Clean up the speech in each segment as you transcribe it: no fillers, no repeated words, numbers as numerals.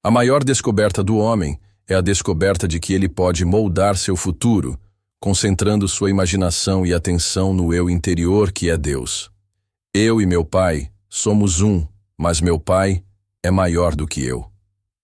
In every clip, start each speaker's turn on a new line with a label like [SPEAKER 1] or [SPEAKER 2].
[SPEAKER 1] A maior descoberta do homem é a descoberta de que ele pode moldar seu futuro, concentrando sua imaginação e atenção no eu interior que é Deus. Eu e meu Pai somos um, mas meu Pai é maior do que eu.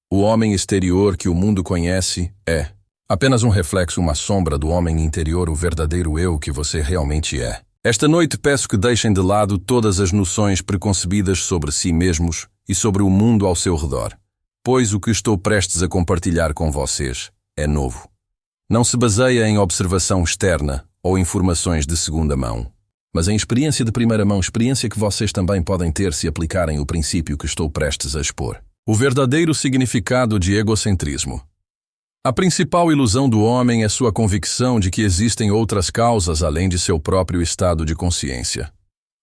[SPEAKER 1] O homem exterior que o mundo conhece é apenas um reflexo, uma sombra do homem interior, o verdadeiro eu que você realmente é. Esta noite peço que deixem de lado todas as noções preconcebidas sobre si mesmos e sobre o mundo ao seu redor, pois o que estou prestes a compartilhar com vocês é novo. Não se baseia em observação externa ou informações de segunda mão, mas em experiência de primeira mão, experiência que vocês também podem ter se aplicarem o princípio que estou prestes a expor. O verdadeiro significado de egocentrismo. A principal ilusão do homem é sua convicção de que existem outras causas além de seu próprio estado de consciência.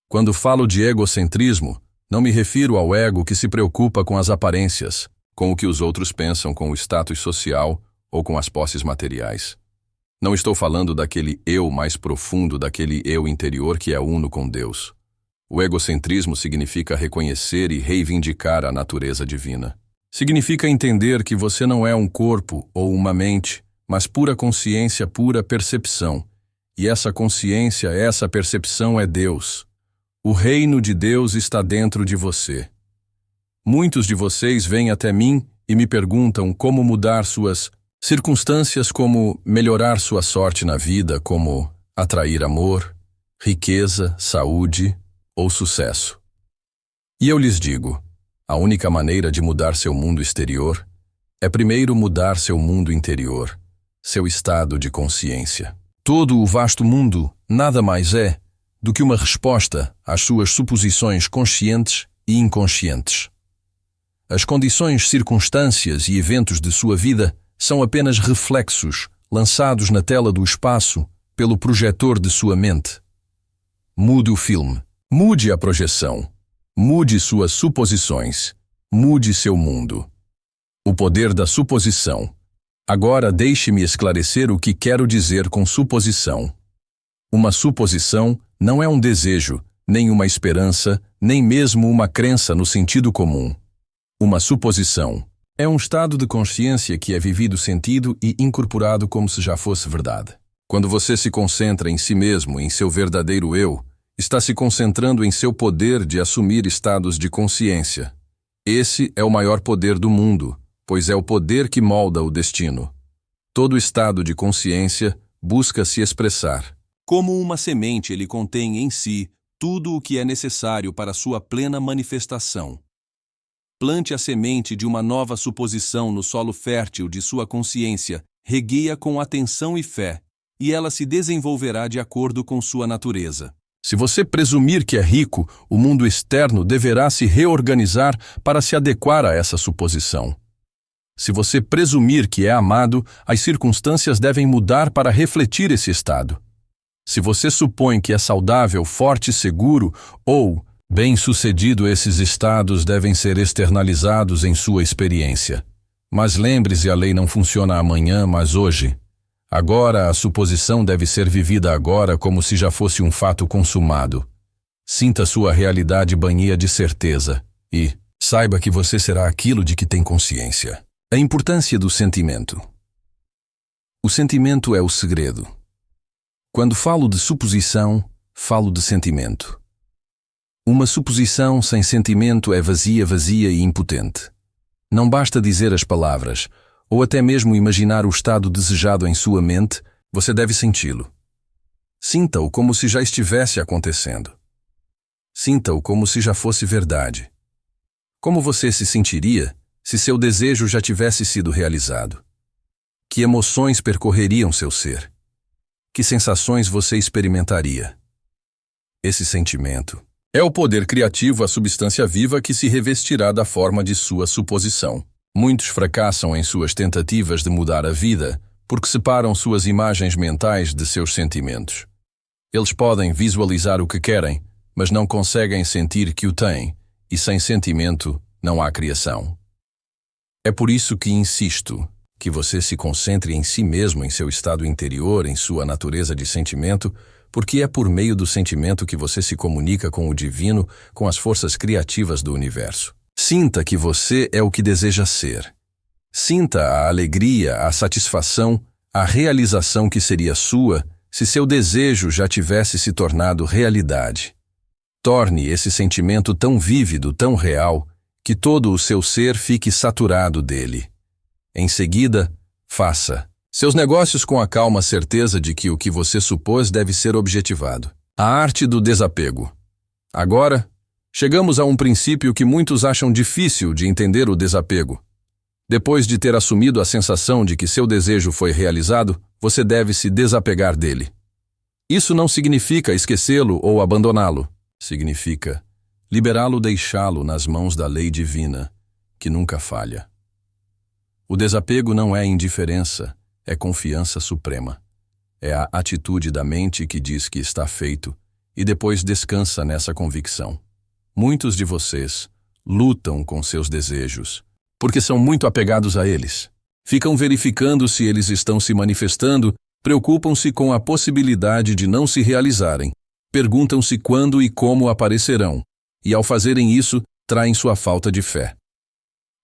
[SPEAKER 1] Quando falo de egocentrismo, não me refiro ao ego que se preocupa com as aparências, com o que os outros pensam, com o status social ou com as posses materiais. Não estou falando daquele eu mais profundo, daquele eu interior que é uno com Deus. O egocentrismo significa reconhecer e reivindicar a natureza divina. Significa entender que você não é um corpo ou uma mente, mas pura consciência, pura percepção. E essa consciência, essa percepção é Deus. O reino de Deus está dentro de você. Muitos de vocês vêm até mim e me perguntam como mudar suas circunstâncias, como melhorar sua sorte na vida, como atrair amor, riqueza, saúde ou sucesso. E eu lhes digo, a única maneira de mudar seu mundo exterior é primeiro mudar seu mundo interior, seu estado de consciência. Todo o vasto mundo nada mais é do que uma resposta às suas suposições conscientes e inconscientes. As condições, circunstâncias e eventos de sua vida são apenas reflexos lançados na tela do espaço pelo projetor de sua mente. Mude o filme, mude a projeção, mude suas suposições, mude seu mundo. O poder da suposição. Agora deixe-me esclarecer o que quero dizer com suposição. Uma suposição não é um desejo, nem uma esperança, nem mesmo uma crença no sentido comum. Uma suposição é um estado de consciência que é vivido, sentido e incorporado como se já fosse verdade. Quando você se concentra em si mesmo, em seu verdadeiro eu, está se concentrando em seu poder de assumir estados de consciência. Esse é o maior poder do mundo, pois é o poder que molda o destino. Todo estado de consciência busca se expressar. Como uma semente, ele contém em si tudo o que é necessário para sua plena manifestação. Plante a semente de uma nova suposição no solo fértil de sua consciência, regue-a com atenção e fé, e ela se desenvolverá de acordo com sua natureza. Se você presumir que é rico, o mundo externo deverá se reorganizar para se adequar a essa suposição. Se você presumir que é amado, as circunstâncias devem mudar para refletir esse estado. Se você supõe que é saudável, forte, seguro ou bem-sucedido, esses estados devem ser externalizados em sua experiência. Mas lembre-se, a lei não funciona amanhã, mas hoje. Agora, a suposição deve ser vivida agora como se já fosse um fato consumado. Sinta sua realidade banhia de certeza e saiba que você será aquilo de que tem consciência. A importância do sentimento. O sentimento é o segredo. Quando falo de suposição, falo de sentimento. Uma suposição sem sentimento é vazia, vazia e impotente. Não basta dizer as palavras, ou até mesmo imaginar o estado desejado em sua mente, você deve senti-lo. Sinta-o como se já estivesse acontecendo. Sinta-o como se já fosse verdade. Como você se sentiria se seu desejo já tivesse sido realizado? Que emoções percorreriam seu ser? Que sensações você experimentaria? Esse sentimento é o poder criativo, a substância viva que se revestirá da forma de sua suposição. Muitos fracassam em suas tentativas de mudar a vida porque separam suas imagens mentais de seus sentimentos. Eles podem visualizar o que querem, mas não conseguem sentir que o têm, e sem sentimento não há criação. É por isso que insisto que você se concentre em si mesmo, em seu estado interior, em sua natureza de sentimento, porque é por meio do sentimento que você se comunica com o divino, com as forças criativas do universo. Sinta que você é o que deseja ser, Sinta a alegria, a satisfação, a realização que seria sua se seu desejo já tivesse se tornado realidade. Torne esse sentimento tão vívido, tão real, que todo o seu ser fique saturado dele. Em seguida, faça seus negócios com a calma certeza de que o que você supôs deve ser objetivado. A arte do desapego. Agora, chegamos a um princípio que muitos acham difícil de entender: o desapego. Depois de ter assumido a sensação de que seu desejo foi realizado, você deve se desapegar dele. Isso não significa esquecê-lo ou abandoná-lo. Significa liberá-lo, deixá-lo nas mãos da lei divina, que nunca falha. O desapego não é indiferença, é confiança suprema. É a atitude da mente que diz que está feito e depois descansa nessa convicção. Muitos de vocês lutam com seus desejos porque são muito apegados a eles. Ficam verificando se eles estão se manifestando, preocupam-se com a possibilidade de não se realizarem, perguntam-se quando e como aparecerão, e ao fazerem isso, traem sua falta de fé.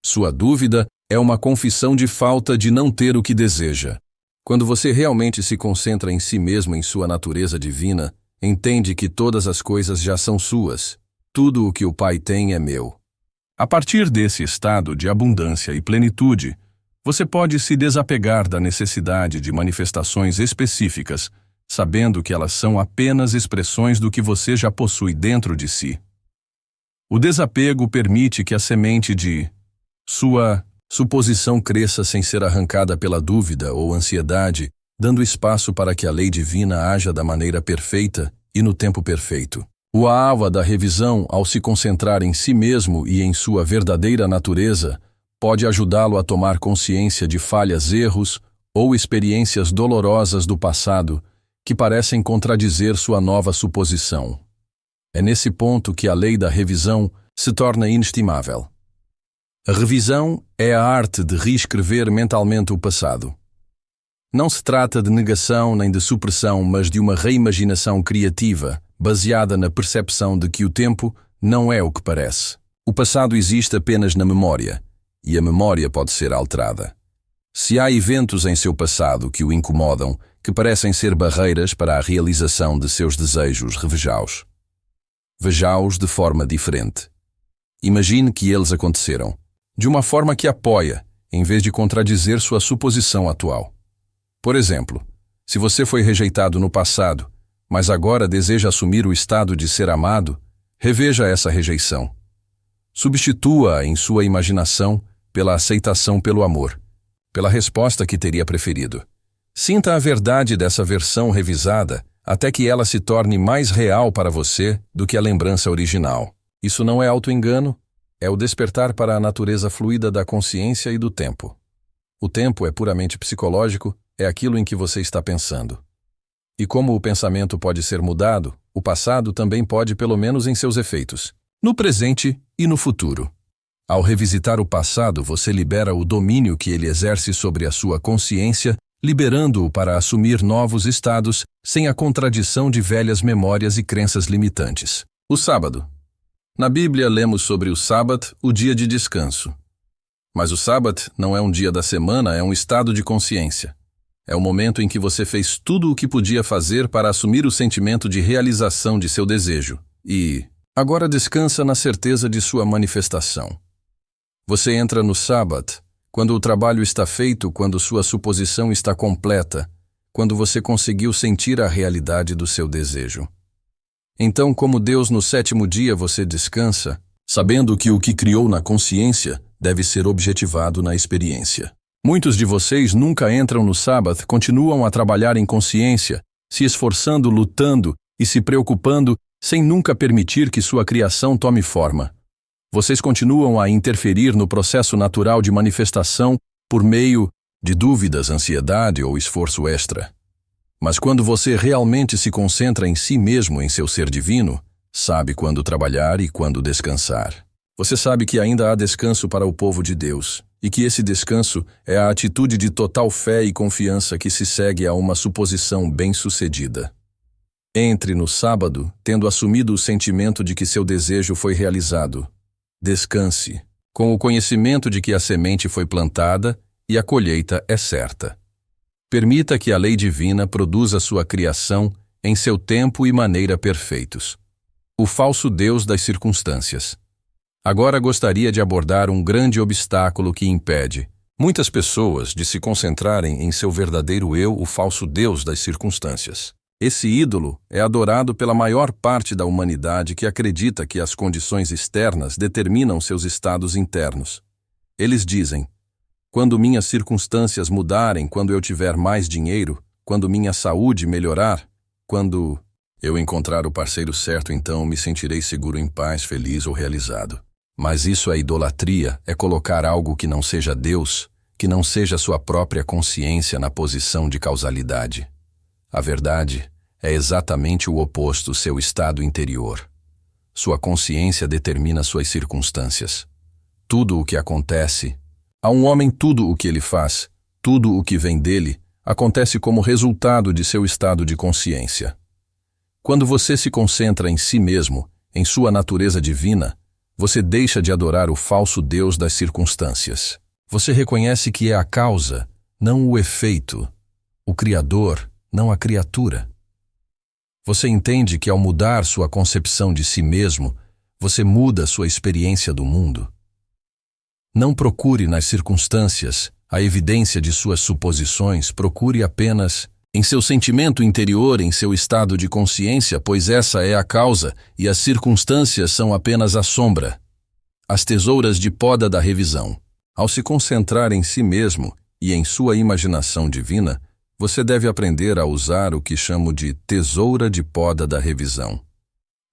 [SPEAKER 1] Sua dúvida é uma confissão de falta de não ter o que deseja. Quando você realmente se concentra em si mesmo, em sua natureza divina, entende que todas as coisas já são suas. Tudo o que o Pai tem é meu. A partir desse estado de abundância e plenitude, você pode se desapegar da necessidade de manifestações específicas, sabendo que elas são apenas expressões do que você já possui dentro de si. O desapego permite que a semente de sua suposição cresça sem ser arrancada pela dúvida ou ansiedade, dando espaço para que a lei divina haja da maneira perfeita e no tempo perfeito. O aava da revisão, ao se concentrar em si mesmo e em sua verdadeira natureza, pode ajudá-lo a tomar consciência de falhas, erros ou experiências dolorosas do passado que parecem contradizer sua nova suposição. É nesse ponto que a lei da revisão se torna inestimável. A revisão é a arte de reescrever mentalmente o passado. Não se trata de negação nem de supressão, mas de uma reimaginação criativa, baseada na percepção de que o tempo não é o que parece. O passado existe apenas na memória, e a memória pode ser alterada. Se há eventos em seu passado que o incomodam, que parecem ser barreiras para a realização de seus desejos, reveja-os. Veja-os de forma diferente. Imagine que eles aconteceram, de uma forma que apoia, em vez de contradizer sua suposição atual. Por exemplo, se você foi rejeitado no passado, mas agora deseja assumir o estado de ser amado, reveja essa rejeição. Substitua-a em sua imaginação pela aceitação pelo amor, pela resposta que teria preferido. Sinta a verdade dessa versão revisada até que ela se torne mais real para você do que a lembrança original. Isso não é auto-engano, é o despertar para a natureza fluida da consciência e do tempo. O tempo é puramente psicológico, é aquilo em que você está pensando. E como o pensamento pode ser mudado, o passado também pode, pelo menos em seus efeitos, no presente e no futuro. Ao revisitar o passado, você libera o domínio que ele exerce sobre a sua consciência, liberando-o para assumir novos estados sem a contradição de velhas memórias e crenças limitantes. O sábado. Na Bíblia lemos sobre o sábado, o dia de descanso. Mas o sábado não é um dia da semana, é um estado de consciência. É o momento em que você fez tudo o que podia fazer para assumir o sentimento de realização de seu desejo. E agora descansa na certeza de sua manifestação. Você entra no sábado, quando o trabalho está feito, quando sua suposição está completa, quando você conseguiu sentir a realidade do seu desejo. Então, como Deus no sétimo dia você descansa, sabendo que o que criou na consciência deve ser objetivado na experiência. Muitos de vocês nunca entram no sábado, continuam a trabalhar em consciência, se esforçando, lutando e se preocupando sem nunca permitir que sua criação tome forma. Vocês continuam a interferir no processo natural de manifestação por meio de dúvidas, ansiedade ou esforço extra. Mas quando você realmente se concentra em si mesmo, em seu ser divino, sabe quando trabalhar e quando descansar. Você sabe que ainda há descanso para o povo de Deus, e que esse descanso é a atitude de total fé e confiança que se segue a uma suposição bem-sucedida. Entre no sábado, tendo assumido o sentimento de que seu desejo foi realizado. Descanse. com o conhecimento de que a semente foi plantada e a colheita é certa. Permita que a lei divina produza sua criação em seu tempo e maneira perfeitos. O falso Deus das circunstâncias. Agora gostaria de abordar um grande obstáculo que impede muitas pessoas de se concentrarem em seu verdadeiro eu, o falso Deus das circunstâncias. Esse ídolo é adorado pela maior parte da humanidade que acredita que as condições externas determinam seus estados internos. Eles dizem: quando minhas circunstâncias mudarem, quando eu tiver mais dinheiro, quando minha saúde melhorar, quando eu encontrar o parceiro certo, então me sentirei seguro, em paz, feliz ou realizado. Mas isso é idolatria, é colocar algo que não seja Deus, que não seja sua própria consciência na posição de causalidade. A verdade é exatamente o oposto, seu estado interior. Sua consciência determina suas circunstâncias. Tudo o que acontece, a um homem tudo o que ele faz, tudo o que vem dele, acontece como resultado de seu estado de consciência. Quando você se concentra em si mesmo, em sua natureza divina, você deixa de adorar o falso Deus das circunstâncias. Você reconhece que é a causa, não o efeito, o Criador, não a criatura. Você entende que ao mudar sua concepção de si mesmo, você muda sua experiência do mundo. Não procure nas circunstâncias a evidência de suas suposições, procure apenas em seu sentimento interior, em seu estado de consciência, pois essa é a causa e as circunstâncias são apenas a sombra. As tesouras de poda da revisão. Ao se concentrar em si mesmo e em sua imaginação divina, você deve aprender a usar o que chamo de tesoura de poda da revisão.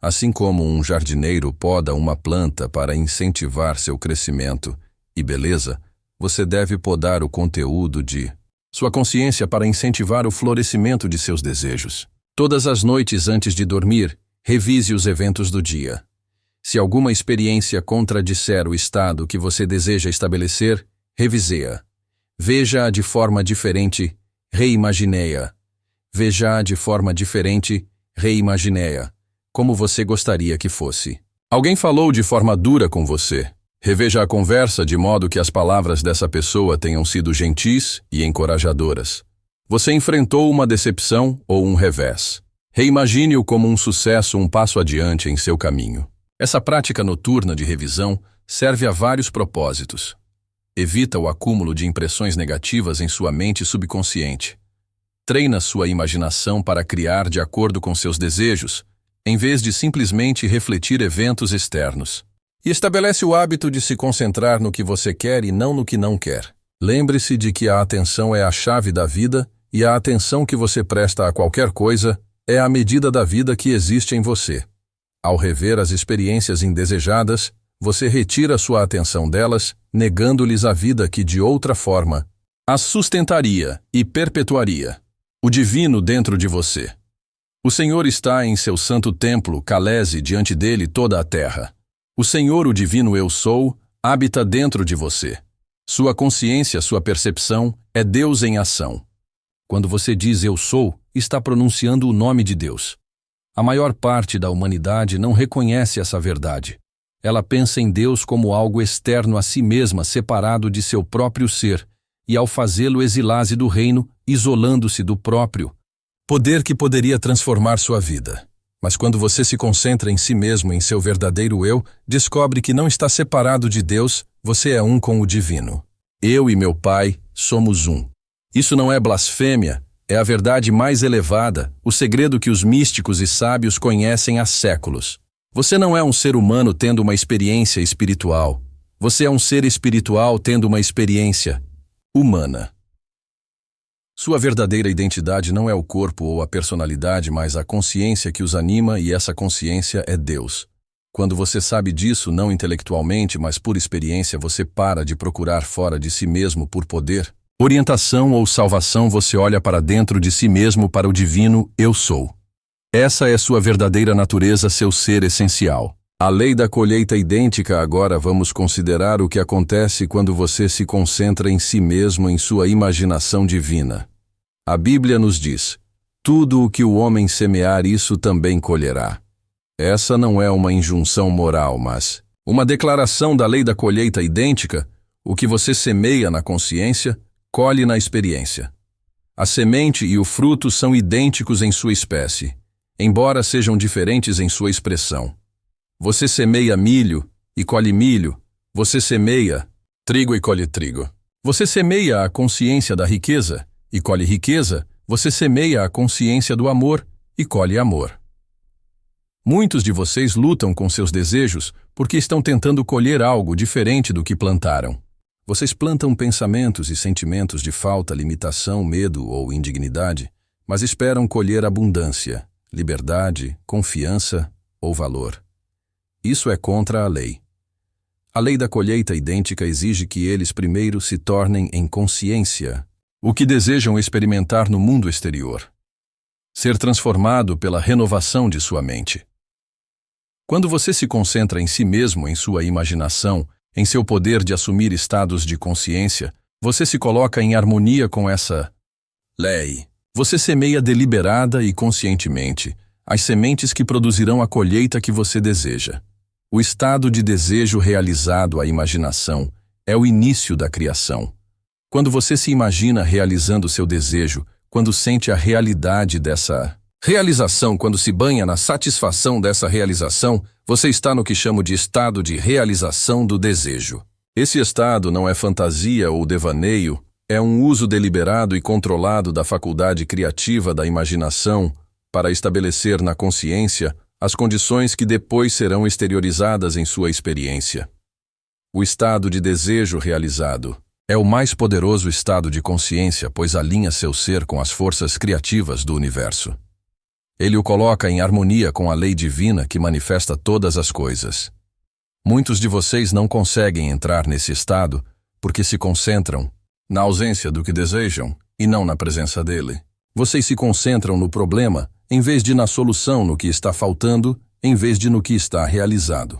[SPEAKER 1] Assim como um jardineiro poda uma planta para incentivar seu crescimento e beleza, você deve podar o conteúdo de sua consciência para incentivar o florescimento de seus desejos. Todas as noites antes de dormir, revise os eventos do dia. Se alguma experiência contradisser o estado que você deseja estabelecer, revise-a. Veja-a de forma diferente, reimagine-a. Veja-a de forma diferente, reimagine-a, como você gostaria que fosse. Alguém falou de forma dura com você. Reveja a conversa de modo que as palavras dessa pessoa tenham sido gentis e encorajadoras. Você enfrentou uma decepção ou um revés. Reimagine-o como um sucesso, um passo adiante em seu caminho. Essa prática noturna de revisão serve a vários propósitos. Evita o acúmulo de impressões negativas em sua mente subconsciente. Treina sua imaginação para criar de acordo com seus desejos, em vez de simplesmente refletir eventos externos. E estabelece o hábito de se concentrar no que você quer e não no que não quer. Lembre-se de que a atenção é a chave da vida e a atenção que você presta a qualquer coisa é a medida da vida que existe em você. Ao rever as experiências indesejadas, você retira sua atenção delas, negando-lhes a vida que, de outra forma, as sustentaria e perpetuaria. O divino dentro de você. O Senhor está em seu santo templo, calese diante dele toda a terra. O Senhor, o divino Eu Sou, habita dentro de você. Sua consciência, sua percepção, é Deus em ação. Quando você diz Eu Sou, está pronunciando o nome de Deus. A maior parte da humanidade não reconhece essa verdade. Ela pensa em Deus como algo externo a si mesma, separado de seu próprio ser, e ao fazê-lo exilase do reino, isolando-se do próprio poder que poderia transformar sua vida. Mas quando você se concentra em si mesmo, em seu verdadeiro eu, descobre que não está separado de Deus, você é um com o divino. Eu e meu Pai somos um. Isso não é blasfêmia, é a verdade mais elevada, o segredo que os místicos e sábios conhecem há séculos. Você não é um ser humano tendo uma experiência espiritual. Você é um ser espiritual tendo uma experiência humana. Sua verdadeira identidade não é o corpo ou a personalidade, mas a consciência que os anima, e essa consciência é Deus. Quando você sabe disso, não intelectualmente, mas por experiência, você para de procurar fora de si mesmo por poder, orientação ou salvação, você olha para dentro de si mesmo, para o divino Eu Sou. Essa é sua verdadeira natureza, seu ser essencial. A lei da colheita idêntica. Agora vamos considerar o que acontece quando você se concentra em si mesmo, em sua imaginação divina. A Bíblia nos diz: tudo o que o homem semear, isso também colherá. Essa não é uma injunção moral, mas Uma declaração da lei da colheita idêntica: o que você semeia na consciência, colhe na experiência. A semente e o fruto são idênticos em sua espécie, embora sejam diferentes em sua expressão. Você semeia milho e colhe milho, você semeia trigo e colhe trigo. Você semeia a consciência da riqueza e colhe riqueza, você semeia a consciência do amor e colhe amor. Muitos de vocês lutam com seus desejos porque estão tentando colher algo diferente do que plantaram. Vocês plantam pensamentos e sentimentos de falta, limitação, medo ou indignidade, mas esperam colher abundância, liberdade, confiança ou valor. Isso é contra a lei. A lei da colheita idêntica exige que eles primeiro se tornem em consciência o que desejam experimentar no mundo exterior. Ser transformado pela renovação de sua mente. Quando você se concentra em si mesmo, em sua imaginação, em seu poder de assumir estados de consciência, você se coloca em harmonia com essa lei. Você semeia deliberada e conscientemente as sementes que produzirão a colheita que você deseja. O estado de desejo realizado à imaginação é o início da criação. Quando você se imagina realizando seu desejo, quando sente a realidade dessa realização, quando se banha na satisfação dessa realização, você está no que chamo de estado de realização do desejo. Esse estado não é fantasia ou devaneio, é um uso deliberado e controlado da faculdade criativa da imaginação para estabelecer na consciência as condições que depois serão exteriorizadas em sua experiência. O estado de desejo realizado é o mais poderoso estado de consciência, pois alinha seu ser com as forças criativas do universo. Ele o coloca em harmonia com a lei divina que manifesta todas as coisas. Muitos de vocês não conseguem entrar nesse estado porque se concentram na ausência do que desejam e não na presença dele. Vocês se concentram no problema em vez de na solução, no que está faltando, em vez de no que está realizado.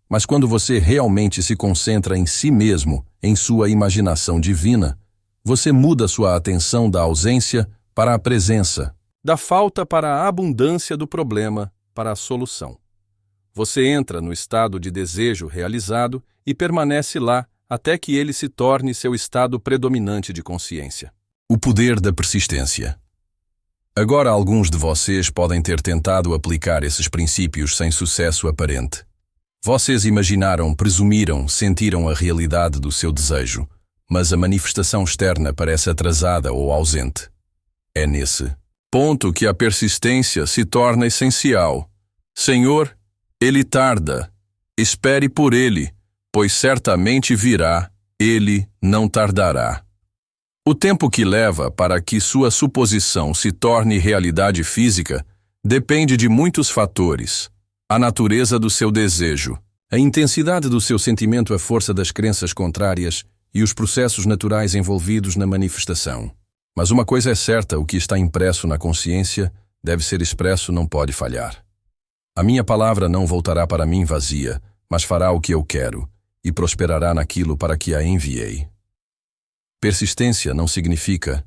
[SPEAKER 1] Mas quando você realmente se concentra em si mesmo, em sua imaginação divina, você muda sua atenção da ausência para a presença, da falta para a abundância do problema para a solução. Você entra no estado de desejo realizado e permanece lá até que ele se torne seu estado predominante de consciência. O poder da persistência. Agora alguns de vocês podem ter tentado aplicar esses princípios sem sucesso aparente. Vocês imaginaram, presumiram, sentiram a realidade do seu desejo, mas a manifestação externa parece atrasada ou ausente. É nesse ponto que a persistência se torna essencial. Senhor, ele tarda. Espere por ele, pois certamente virá, ele não tardará. O tempo que leva para que sua suposição se torne realidade física depende de muitos fatores. A natureza do seu desejo, a intensidade do seu sentimento, a força das crenças contrárias e os processos naturais envolvidos na manifestação. Mas uma coisa é certa: o que está impresso na consciência deve ser expresso, não pode falhar. A minha palavra não voltará para mim vazia, mas fará o que eu quero, e prosperará naquilo para que a enviei. Persistência não significa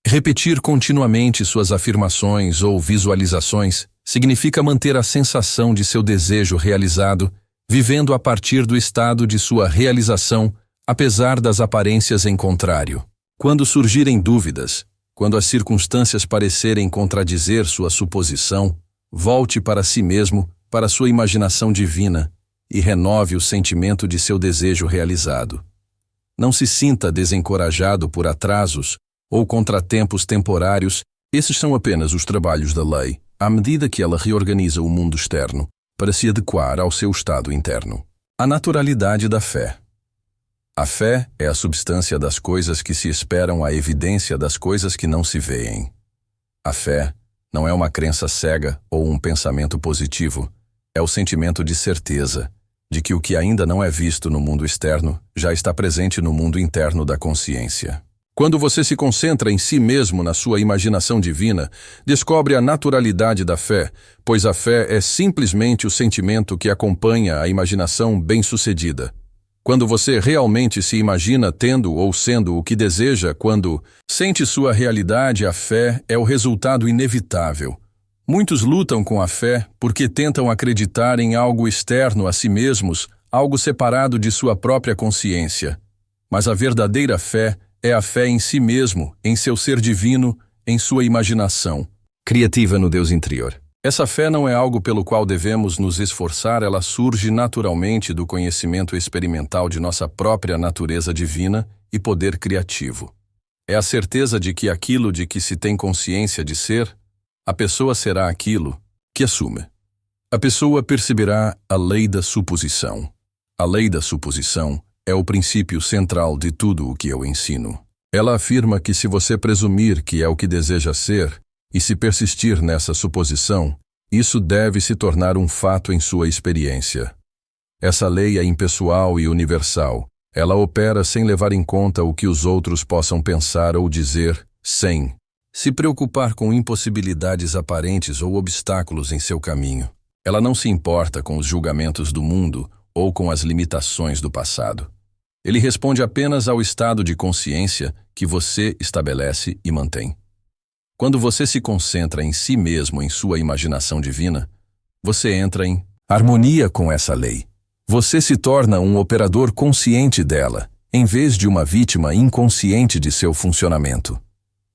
[SPEAKER 1] repetir continuamente suas afirmações ou visualizações, significa manter a sensação de seu desejo realizado, vivendo a partir do estado de sua realização, apesar das aparências em contrário. Quando surgirem dúvidas, quando as circunstâncias parecerem contradizer sua suposição, volte para si mesmo, para sua imaginação divina, e renove o sentimento de seu desejo realizado. Não se sinta desencorajado por atrasos ou contratempos temporários, esses são apenas os trabalhos da lei, à medida que ela reorganiza o mundo externo para se adequar ao seu estado interno. A naturalidade da fé. A fé é a substância das coisas que se esperam, a evidência das coisas que não se veem. A fé não é uma crença cega ou um pensamento positivo, é o sentimento de certeza de que o que ainda não é visto no mundo externo já está presente no mundo interno da consciência. Quando você se concentra em si mesmo, na sua imaginação divina, descobre a naturalidade da fé, pois a fé é simplesmente o sentimento que acompanha a imaginação bem-sucedida. Quando você realmente se imagina tendo ou sendo o que deseja, quando sente sua realidade, a fé é o resultado inevitável. Muitos lutam com a fé porque tentam acreditar em algo externo a si mesmos, algo separado de sua própria consciência. Mas a verdadeira fé é a fé em si mesmo, em seu ser divino, em sua imaginação criativa no Deus interior. Essa fé não é algo pelo qual devemos nos esforçar, ela surge naturalmente do conhecimento experimental de nossa própria natureza divina e poder criativo. É a certeza de que aquilo de que se tem consciência de ser, a pessoa será aquilo que assume. A pessoa perceberá a lei da suposição. A lei da suposição é o princípio central de tudo o que eu ensino. Ela afirma que se você presumir que é o que deseja ser, e se persistir nessa suposição, isso deve se tornar um fato em sua experiência. Essa lei é impessoal e universal. Ela opera sem levar em conta o que os outros possam pensar ou dizer, sem se preocupar com impossibilidades aparentes ou obstáculos em seu caminho. Ela não se importa com os julgamentos do mundo ou com as limitações do passado. Ele responde apenas ao estado de consciência que você estabelece e mantém. Quando você se concentra em si mesmo, em sua imaginação divina, você entra em harmonia com essa lei. Você se torna um operador consciente dela, em vez de uma vítima inconsciente de seu funcionamento.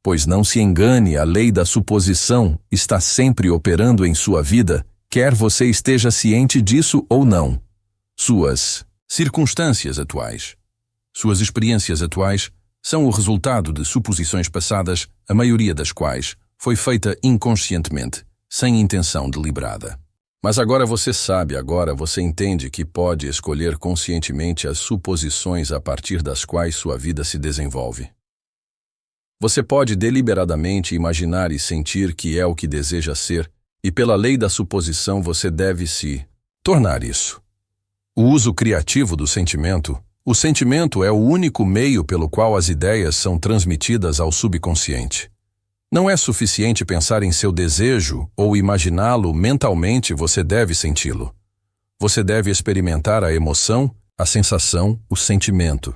[SPEAKER 1] Pois não se engane, a lei da suposição está sempre operando em sua vida, quer você esteja ciente disso ou não. Suas circunstâncias atuais, suas experiências atuais, são o resultado de suposições passadas, a maioria das quais foi feita inconscientemente, sem intenção deliberada. Mas agora você sabe, agora você entende que pode escolher conscientemente as suposições a partir das quais sua vida se desenvolve. Você pode deliberadamente imaginar e sentir que é o que deseja ser, e pela lei da suposição você deve se tornar isso. O uso criativo do sentimento. O sentimento é o único meio pelo qual as ideias são transmitidas ao subconsciente. Não é suficiente pensar em seu desejo ou imaginá-lo mentalmente, você deve senti-lo. Você deve experimentar a emoção, a sensação, o sentimento.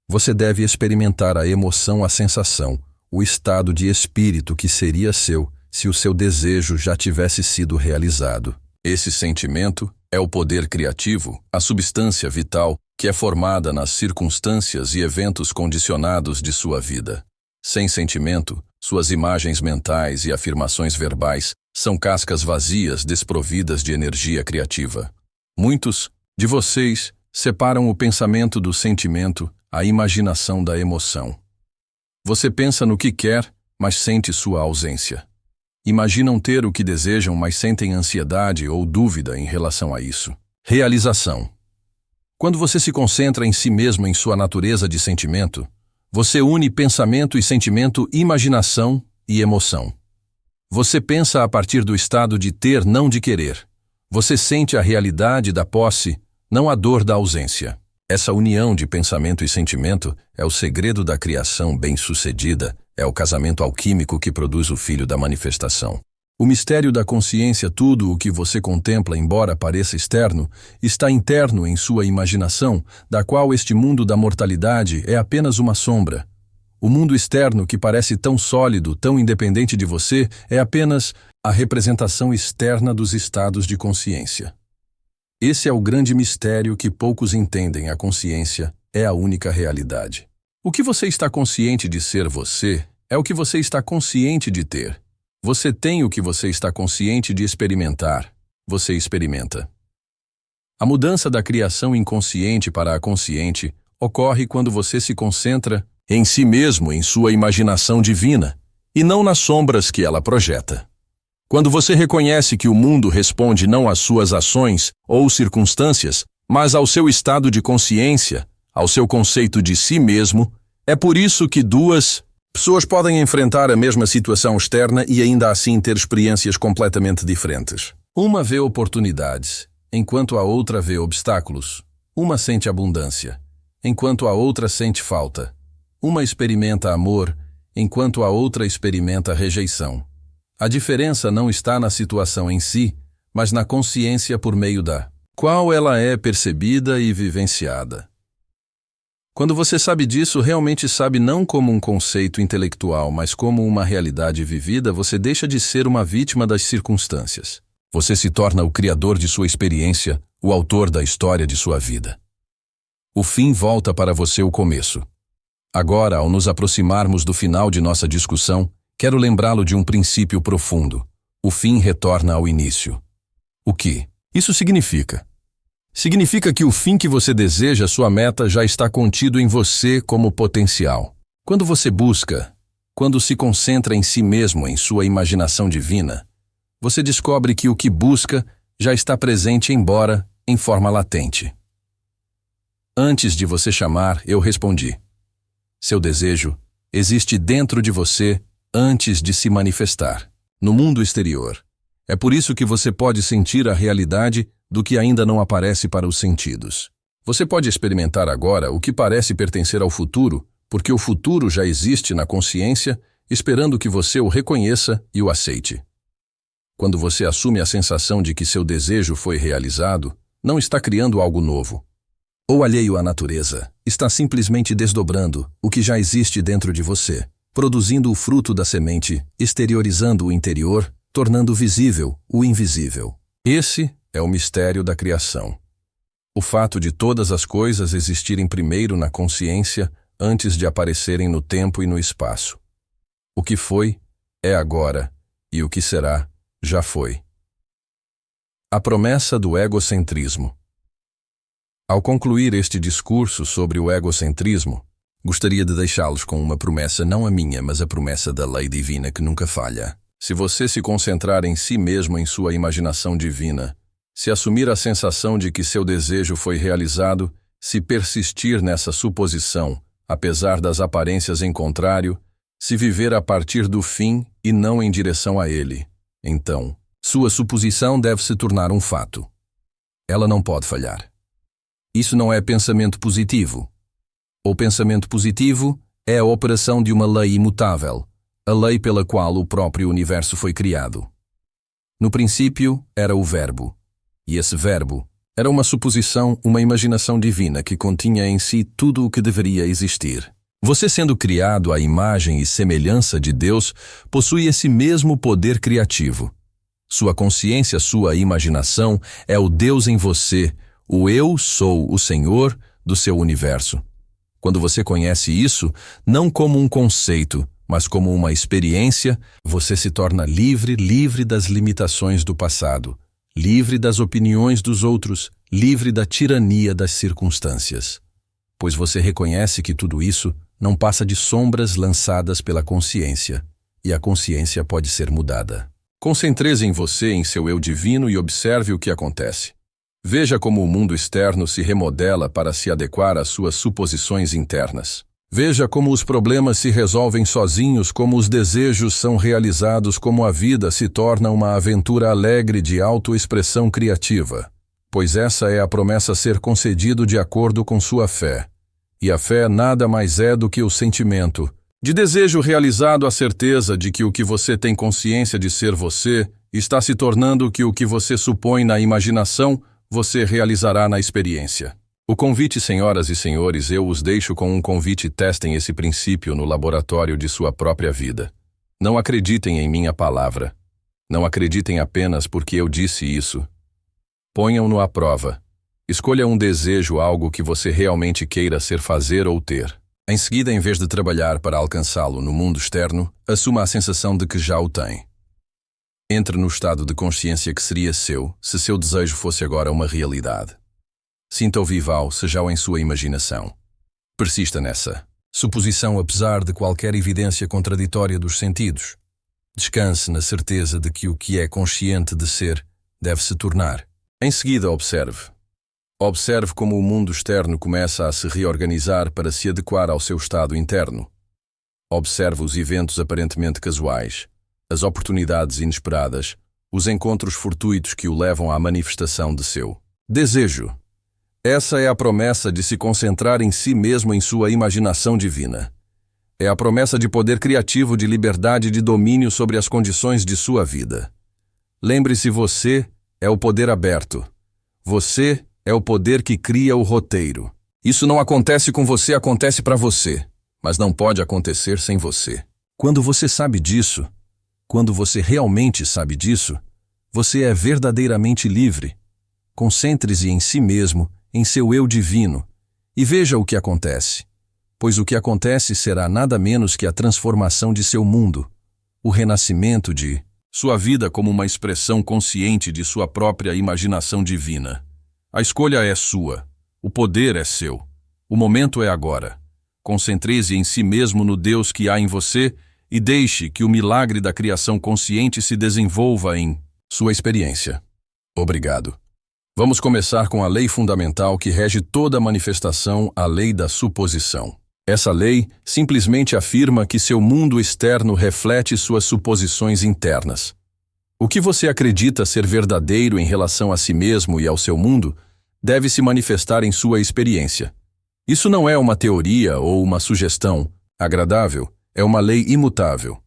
[SPEAKER 1] Você deve experimentar a emoção, a sensação, o estado de espírito que seria seu se o seu desejo já tivesse sido realizado. Esse sentimento é o poder criativo, a substância vital que é formada nas circunstâncias e eventos condicionados de sua vida. Sem sentimento, suas imagens mentais e afirmações verbais são cascas vazias desprovidas de energia criativa. Muitos de vocês separam o pensamento do sentimento, a imaginação da emoção. Você pensa no que quer, mas sente sua ausência. Imaginam ter o que desejam, mas sentem ansiedade ou dúvida em relação a isso. Realização. Quando você se concentra em si mesmo, em sua natureza de sentimento, você une pensamento e sentimento, imaginação e emoção. Você pensa a partir do estado de ter, não de querer. Você sente a realidade da posse, não a dor da ausência. Essa união de pensamento e sentimento é o segredo da criação bem-sucedida, é o casamento alquímico que produz o filho da manifestação. O mistério da consciência, tudo o que você contempla, embora pareça externo, está interno em sua imaginação, da qual este mundo da mortalidade é apenas uma sombra. O mundo externo, que parece tão sólido, tão independente de você, é apenas a representação externa dos estados de consciência. Esse é o grande mistério que poucos entendem. A consciência é a única realidade. O que você está consciente de ser você é o que você está consciente de ter. Você tem o que você está consciente de experimentar. Você experimenta. A mudança da criação inconsciente para a consciente ocorre quando você se concentra em si mesmo, em sua imaginação divina, e não nas sombras que ela projeta. Quando você reconhece que o mundo responde não às suas ações ou circunstâncias, mas ao seu estado de consciência, ao seu conceito de si mesmo, é por isso que duas pessoas podem enfrentar a mesma situação externa e ainda assim ter experiências completamente diferentes. Uma vê oportunidades, enquanto a outra vê obstáculos. Uma sente abundância, enquanto a outra sente falta. Uma experimenta amor, enquanto a outra experimenta rejeição. A diferença não está na situação em si, mas na consciência por meio da qual ela é percebida e vivenciada. Quando você sabe disso, realmente sabe não como um conceito intelectual, mas como uma realidade vivida, você deixa de ser uma vítima das circunstâncias. Você se torna o criador de sua experiência, o autor da história de sua vida. O fim volta para você o começo. Agora, ao nos aproximarmos do final de nossa discussão, quero lembrá-lo de um princípio profundo. O fim retorna ao início. O que isso significa? Significa que o fim que você deseja, sua meta, já está contido em você como potencial. Quando você busca, quando se concentra em si mesmo, em sua imaginação divina, você descobre que o que busca já está presente, embora em forma latente. Antes de você chamar, eu respondi. Seu desejo existe dentro de você antes de se manifestar, no mundo exterior. É por isso que você pode sentir a realidade do que ainda não aparece para os sentidos. Você pode experimentar agora o que parece pertencer ao futuro, porque o futuro já existe na consciência, esperando que você o reconheça e o aceite. Quando você assume a sensação de que seu desejo foi realizado, não está criando algo novo, ou alheio à natureza, está simplesmente desdobrando o que já existe dentro de você, produzindo o fruto da semente, exteriorizando o interior, tornando visível o invisível. Esse é o mistério da criação. O fato de todas as coisas existirem primeiro na consciência antes de aparecerem no tempo e no espaço. O que foi, é agora, e o que será, já foi. A promessa do egocentrismo. Ao concluir este discurso sobre o egocentrismo, gostaria de deixá-los com uma promessa, não a minha, mas a promessa da lei divina que nunca falha. Se você se concentrar em si mesmo, em sua imaginação divina, se assumir a sensação de que seu desejo foi realizado, se persistir nessa suposição, apesar das aparências em contrário, se viver a partir do fim e não em direção a ele, então, sua suposição deve se tornar um fato. Ela não pode falhar. Isso não é pensamento positivo. O pensamento positivo é a operação de uma lei imutável, a lei pela qual o próprio universo foi criado. No princípio era o verbo, e esse verbo era uma suposição, uma imaginação divina que continha em si tudo o que deveria existir. Você, sendo criado à imagem e semelhança de Deus, possui esse mesmo poder criativo. Sua consciência, sua imaginação é o Deus em você, o eu sou o Senhor do seu universo. Quando você conhece isso, não como um conceito, mas como uma experiência, você se torna livre, livre das limitações do passado, livre das opiniões dos outros, livre da tirania das circunstâncias. Pois você reconhece que tudo isso não passa de sombras lançadas pela consciência, e a consciência pode ser mudada. Concentre-se em você, em seu eu divino, e observe o que acontece. Veja como o mundo externo se remodela para se adequar às suas suposições internas. Veja como os problemas se resolvem sozinhos, como os desejos são realizados, como a vida se torna uma aventura alegre de autoexpressão criativa. Pois essa é a promessa a ser concedido de acordo com sua fé. E a fé nada mais é do que o sentimento de desejo realizado, a certeza de que o que você tem consciência de ser você está se tornando que o que você supõe na imaginação você realizará na experiência. O convite, senhoras e senhores, eu os deixo com um convite: testem esse princípio no laboratório de sua própria vida. Não acreditem em minha palavra. Não acreditem apenas porque eu disse isso. Ponham-no à prova. Escolha um desejo, algo que você realmente queira ser, fazer ou ter. Em seguida, em vez de trabalhar para alcançá-lo no mundo externo, assuma a sensação de que já o tem. Entre no estado de consciência que seria seu, se seu desejo fosse agora uma realidade. Sinta-o vival, seja-o em sua imaginação. Persista nessa suposição, apesar de qualquer evidência contraditória dos sentidos. Descanse na certeza de que o que é consciente de ser deve se tornar. Em seguida, observe. Observe como o mundo externo começa a se reorganizar para se adequar ao seu estado interno. Observe os eventos aparentemente casuais, as oportunidades inesperadas, os encontros fortuitos que o levam à manifestação de seu desejo. Essa é a promessa de se concentrar em si mesmo, em sua imaginação divina. É a promessa de poder criativo, de liberdade e de domínio sobre as condições de sua vida. Lembre-se, você é o poder aberto. Você é o poder que cria o roteiro. Isso não acontece com você, acontece para você, mas não pode acontecer sem você. Quando você sabe disso, quando você realmente sabe disso, você é verdadeiramente livre. concentre-se em si mesmo, em seu eu divino, e veja o que acontece. Pois o que acontece será nada menos que a transformação de seu mundo, o renascimento de sua vida como uma expressão consciente de sua própria imaginação divina. A escolha é sua, o poder é seu, o momento é agora. Concentre-se em si mesmo no Deus que há em você e deixe que o milagre da criação consciente se desenvolva em sua experiência. Obrigado. Vamos começar com a lei fundamental que rege toda a manifestação, a lei da suposição. Essa lei simplesmente afirma que seu mundo externo reflete suas suposições internas. O que você acredita ser verdadeiro em relação a si mesmo e ao seu mundo deve se manifestar em sua experiência. Isso não é uma teoria ou uma sugestão agradável, é uma lei imutável.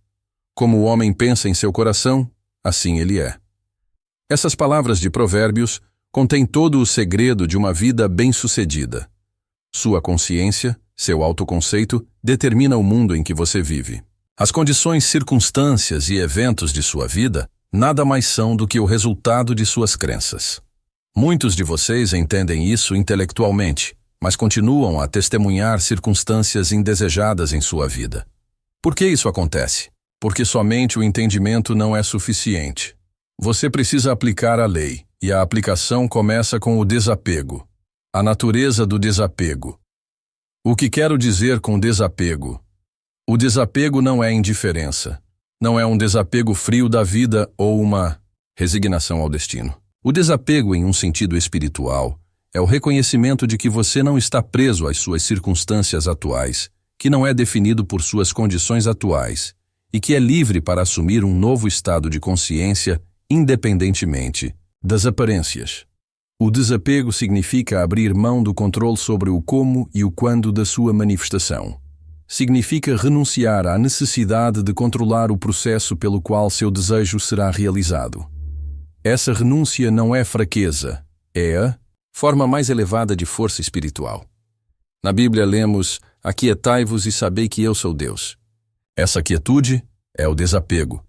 [SPEAKER 1] Como o homem pensa em seu coração, assim ele é. Essas palavras de Provérbios contêm todo o segredo de uma vida bem-sucedida. Sua consciência, seu autoconceito, determina o mundo em que você vive. As condições, circunstâncias e eventos de sua vida nada mais são do que o resultado de suas crenças. Muitos de vocês entendem isso intelectualmente, mas continuam a testemunhar circunstâncias indesejadas em sua vida. Por que isso acontece? Porque somente o entendimento não é suficiente. Você precisa aplicar a lei, e a aplicação começa com o desapego. A natureza do desapego. O que quero dizer com desapego? O desapego não é indiferença. Não é um desapego frio da vida ou uma resignação ao destino. O desapego, em um sentido espiritual, é o reconhecimento de que você não está preso às suas circunstâncias atuais, que não é definido por suas condições atuais, e que é livre para assumir um novo estado de consciência independentemente das aparências. O desapego significa abrir mão do controle sobre o como e o quando da sua manifestação. Significa renunciar à necessidade de controlar o processo pelo qual seu desejo será realizado. Essa renúncia não é fraqueza, é a forma mais elevada de força espiritual. Na Bíblia lemos: aquietai-vos e sabei que eu sou Deus. Essa quietude é o desapego,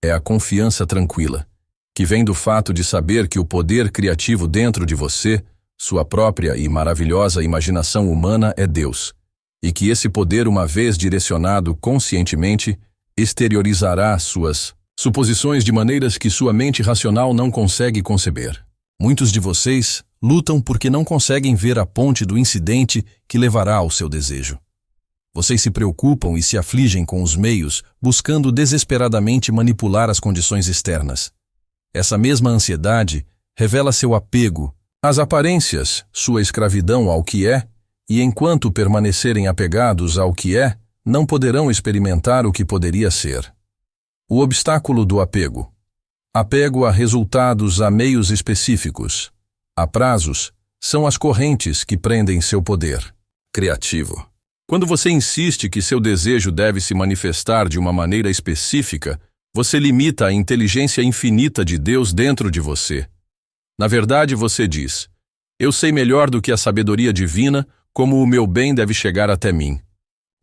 [SPEAKER 1] é a confiança tranquila, que vem do fato de saber que o poder criativo dentro de você, sua própria e maravilhosa imaginação humana, é Deus, e que esse poder, uma vez direcionado conscientemente, exteriorizará suas suposições de maneiras que sua mente racional não consegue conceber. Muitos de vocês lutam porque não conseguem ver a ponte do incidente que levará ao seu desejo. Vocês se preocupam e se afligem com os meios, buscando desesperadamente manipular as condições externas. Essa mesma ansiedade revela seu apego às aparências, sua escravidão ao que é, e enquanto permanecerem apegados ao que é, não poderão experimentar o que poderia ser. O obstáculo do apego. Apego a resultados, a meios específicos, a prazos, são as correntes que prendem seu poder criativo. Quando você insiste que seu desejo deve se manifestar de uma maneira específica, você limita a inteligência infinita de Deus dentro de você. Na verdade, você diz: eu sei melhor do que a sabedoria divina como o meu bem deve chegar até mim.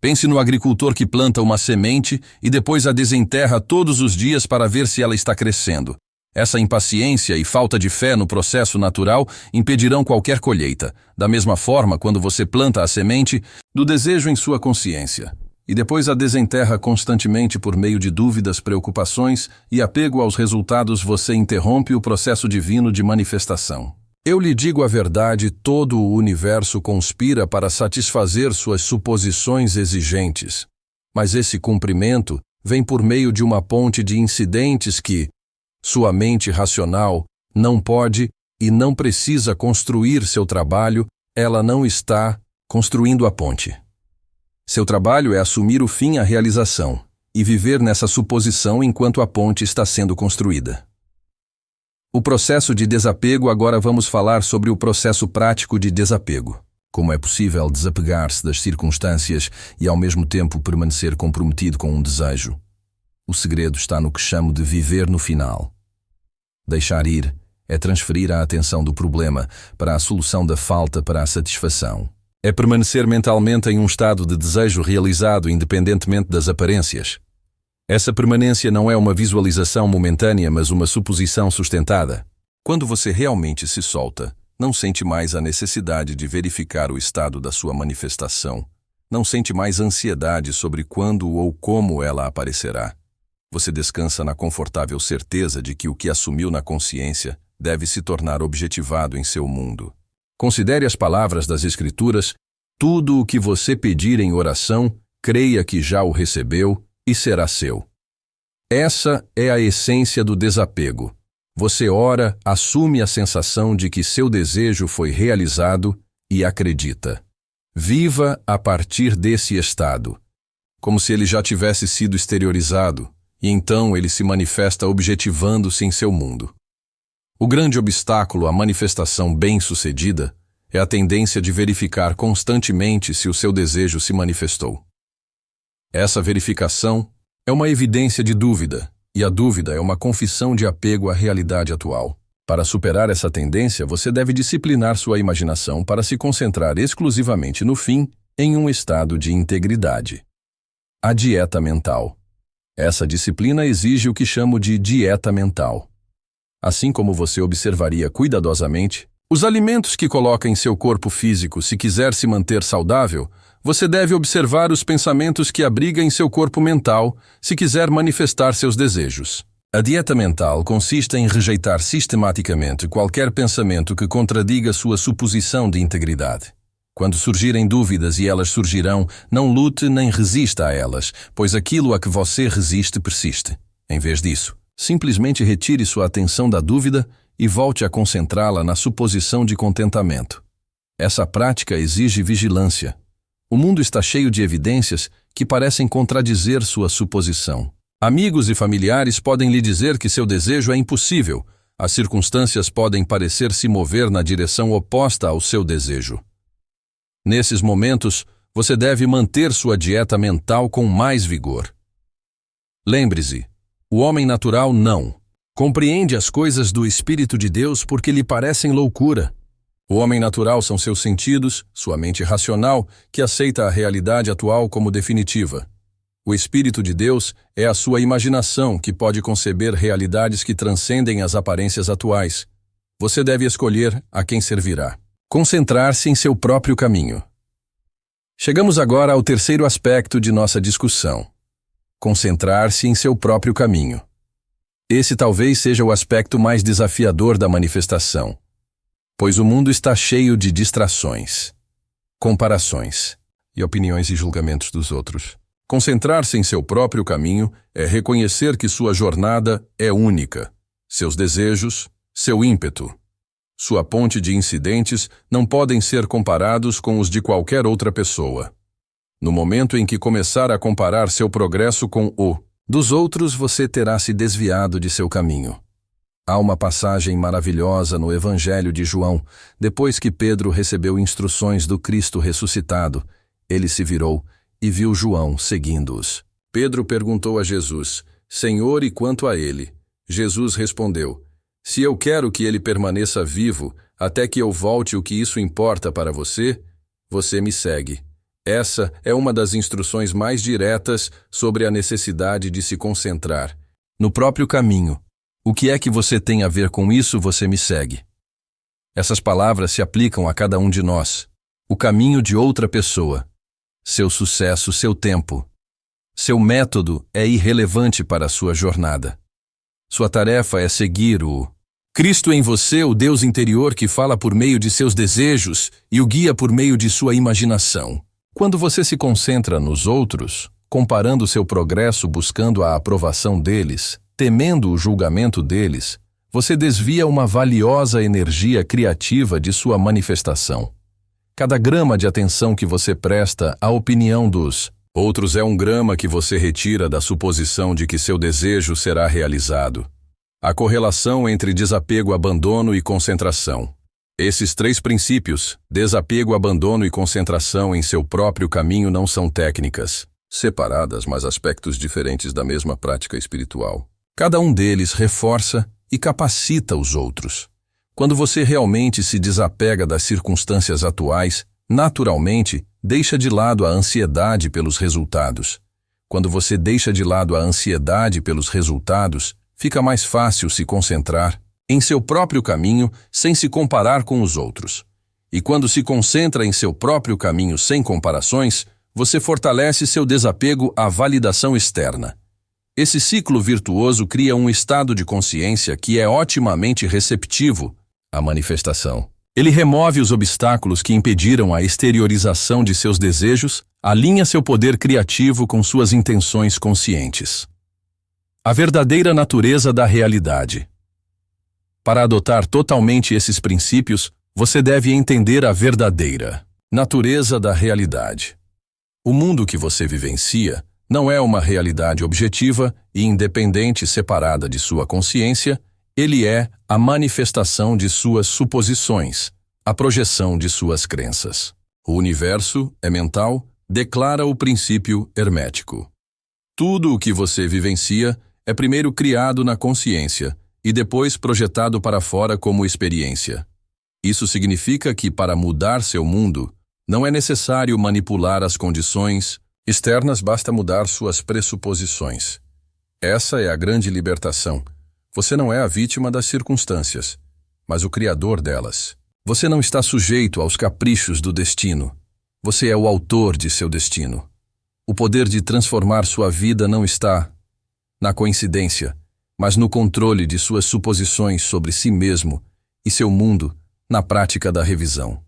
[SPEAKER 1] Pense no agricultor que planta uma semente e depois a desenterra todos os dias para ver se ela está crescendo. Essa impaciência e falta de fé no processo natural impedirão qualquer colheita. Da mesma forma, quando você planta a semente do desejo em sua consciência, e depois a desenterra constantemente por meio de dúvidas, preocupações e apego aos resultados, você interrompe o processo divino de manifestação. Eu lhe digo a verdade, todo o universo conspira para satisfazer suas suposições exigentes. Mas esse cumprimento vem por meio de uma ponte de incidentes que sua mente racional não pode e não precisa construir seu trabalho, ela não está construindo a ponte. Seu trabalho é assumir o fim à realização e viver nessa suposição enquanto a ponte está sendo construída. O processo de desapego. Agora vamos falar sobre o processo prático de desapego. Como é possível desapegar-se das circunstâncias e ao mesmo tempo permanecer comprometido com um desejo? O segredo está no que chamo de viver no final. Deixar ir é transferir a atenção do problema para a solução da falta para a satisfação. É permanecer mentalmente em um estado de desejo realizado independentemente das aparências. Essa permanência não é uma visualização momentânea, mas uma suposição sustentada. Quando você realmente se solta, não sente mais a necessidade de verificar o estado da sua manifestação. Não sente mais ansiedade sobre quando ou como ela aparecerá. Você descansa na confortável certeza de que o que assumiu na consciência deve se tornar objetivado em seu mundo. Considere as palavras das Escrituras: tudo o que você pedir em oração, creia que já o recebeu e será seu. Essa é a essência do desapego. Você ora, assume a sensação de que seu desejo foi realizado e acredita. Viva a partir desse estado, como se ele já tivesse sido exteriorizado, e então ele se manifesta objetivando-se em seu mundo. O grande obstáculo à manifestação bem-sucedida é a tendência de verificar constantemente se o seu desejo se manifestou. Essa verificação é uma evidência de dúvida, e a dúvida é uma confissão de apego à realidade atual. Para superar essa tendência, você deve disciplinar sua imaginação para se concentrar exclusivamente no fim, em um estado de integridade. A dieta mental. Essa disciplina exige o que chamo de dieta mental. Assim como você observaria cuidadosamente os alimentos que coloca em seu corpo físico se quiser se manter saudável, você deve observar os pensamentos que abriga em seu corpo mental se quiser manifestar seus desejos. A dieta mental consiste em rejeitar sistematicamente qualquer pensamento que contradiga sua suposição de integridade. Quando surgirem dúvidas, e elas surgirão, não lute nem resista a elas, pois aquilo a que você resiste persiste. Em vez disso, simplesmente retire sua atenção da dúvida e volte a concentrá-la na suposição de contentamento. Essa prática exige vigilância. O mundo está cheio de evidências que parecem contradizer sua suposição. Amigos e familiares podem lhe dizer que seu desejo é impossível. As circunstâncias podem parecer se mover na direção oposta ao seu desejo. Nesses momentos, você deve manter sua dieta mental com mais vigor. Lembre-se, o homem natural não compreende as coisas do Espírito de Deus porque lhe parecem loucura. O homem natural são seus sentidos, sua mente racional, que aceita a realidade atual como definitiva. O Espírito de Deus é a sua imaginação que pode conceber realidades que transcendem as aparências atuais. Você deve escolher a quem servirá. Concentrar-se em seu próprio caminho. Chegamos agora ao terceiro aspecto de nossa discussão. Concentrar-se em seu próprio caminho. Esse talvez seja o aspecto mais desafiador da manifestação, pois o mundo está cheio de distrações, comparações e opiniões e julgamentos dos outros. Concentrar-se em seu próprio caminho é reconhecer que sua jornada é única, seus desejos, seu ímpeto. Sua ponte de incidentes não podem ser comparados com os de qualquer outra pessoa. No momento em que começar a comparar seu progresso com o dos outros, você terá se desviado de seu caminho. Há uma passagem maravilhosa no Evangelho de João. Depois que Pedro recebeu instruções do Cristo ressuscitado, ele se virou e viu João seguindo-os. Pedro perguntou a Jesus: Senhor, e quanto a ele? Jesus respondeu: Se eu quero que ele permaneça vivo até que eu volte, o que isso importa para você? Você me segue. Essa é uma das instruções mais diretas sobre a necessidade de se concentrar no próprio caminho. O que é que você tem a ver com isso? Você me segue. Essas palavras se aplicam a cada um de nós. O caminho de outra pessoa. Seu sucesso, seu tempo. Seu método é irrelevante para a sua jornada. Sua tarefa é seguir o Cristo em você, o Deus interior que fala por meio de seus desejos e o guia por meio de sua imaginação. Quando você se concentra nos outros, comparando seu progresso buscando a aprovação deles, temendo o julgamento deles, você desvia uma valiosa energia criativa de sua manifestação. Cada grama de atenção que você presta à opinião dos outros é um grama que você retira da suposição de que seu desejo será realizado. A correlação entre desapego, abandono e concentração. Esses três princípios, desapego, abandono e concentração em seu próprio caminho, não são técnicas separadas, mas aspectos diferentes da mesma prática espiritual. Cada um deles reforça e capacita os outros. Quando você realmente se desapega das circunstâncias atuais, naturalmente, deixa de lado a ansiedade pelos resultados. Quando você deixa de lado a ansiedade pelos resultados, fica mais fácil se concentrar em seu próprio caminho, sem se comparar com os outros. E quando se concentra em seu próprio caminho sem comparações, você fortalece seu desapego à validação externa. Esse ciclo virtuoso cria um estado de consciência que é otimamente receptivo à manifestação. Ele remove os obstáculos que impediram a exteriorização de seus desejos, alinha seu poder criativo com suas intenções conscientes. A verdadeira natureza da realidade. Para adotar totalmente esses princípios, você deve entender a verdadeira natureza da realidade. O mundo que você vivencia não é uma realidade objetiva e independente separada de sua consciência, ele é a manifestação de suas suposições, a projeção de suas crenças. O universo é mental, declara o princípio hermético. Tudo o que você vivencia é primeiro criado na consciência e depois projetado para fora como experiência. Isso significa que, para mudar seu mundo, não é necessário manipular as condições externas, basta mudar suas pressuposições. Essa é a grande libertação. Você não é a vítima das circunstâncias, mas o criador delas. Você não está sujeito aos caprichos do destino. Você é o autor de seu destino. O poder de transformar sua vida não está na coincidência, mas no controle de suas suposições sobre si mesmo e seu mundo na prática da revisão.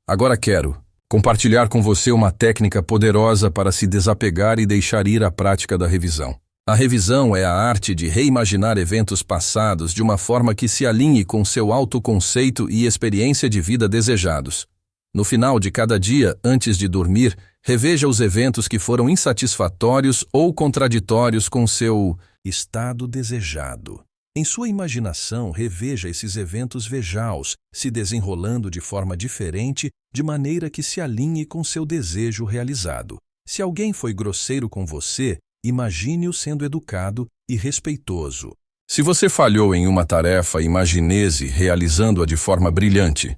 [SPEAKER 1] Agora quero compartilhar com você uma técnica poderosa para se desapegar e deixar ir à prática da revisão. A revisão é a arte de reimaginar eventos passados de uma forma que se alinhe com seu autoconceito e experiência de vida desejados. No final de cada dia, antes de dormir, reveja os eventos que foram insatisfatórios ou contraditórios com seu estado desejado. Em sua imaginação, reveja esses eventos, veja-os se desenrolando de forma diferente, de maneira que se alinhe com seu desejo realizado. Se alguém foi grosseiro com você, imagine-o sendo educado e respeitoso. Se você falhou em uma tarefa, imagine-se realizando-a de forma brilhante.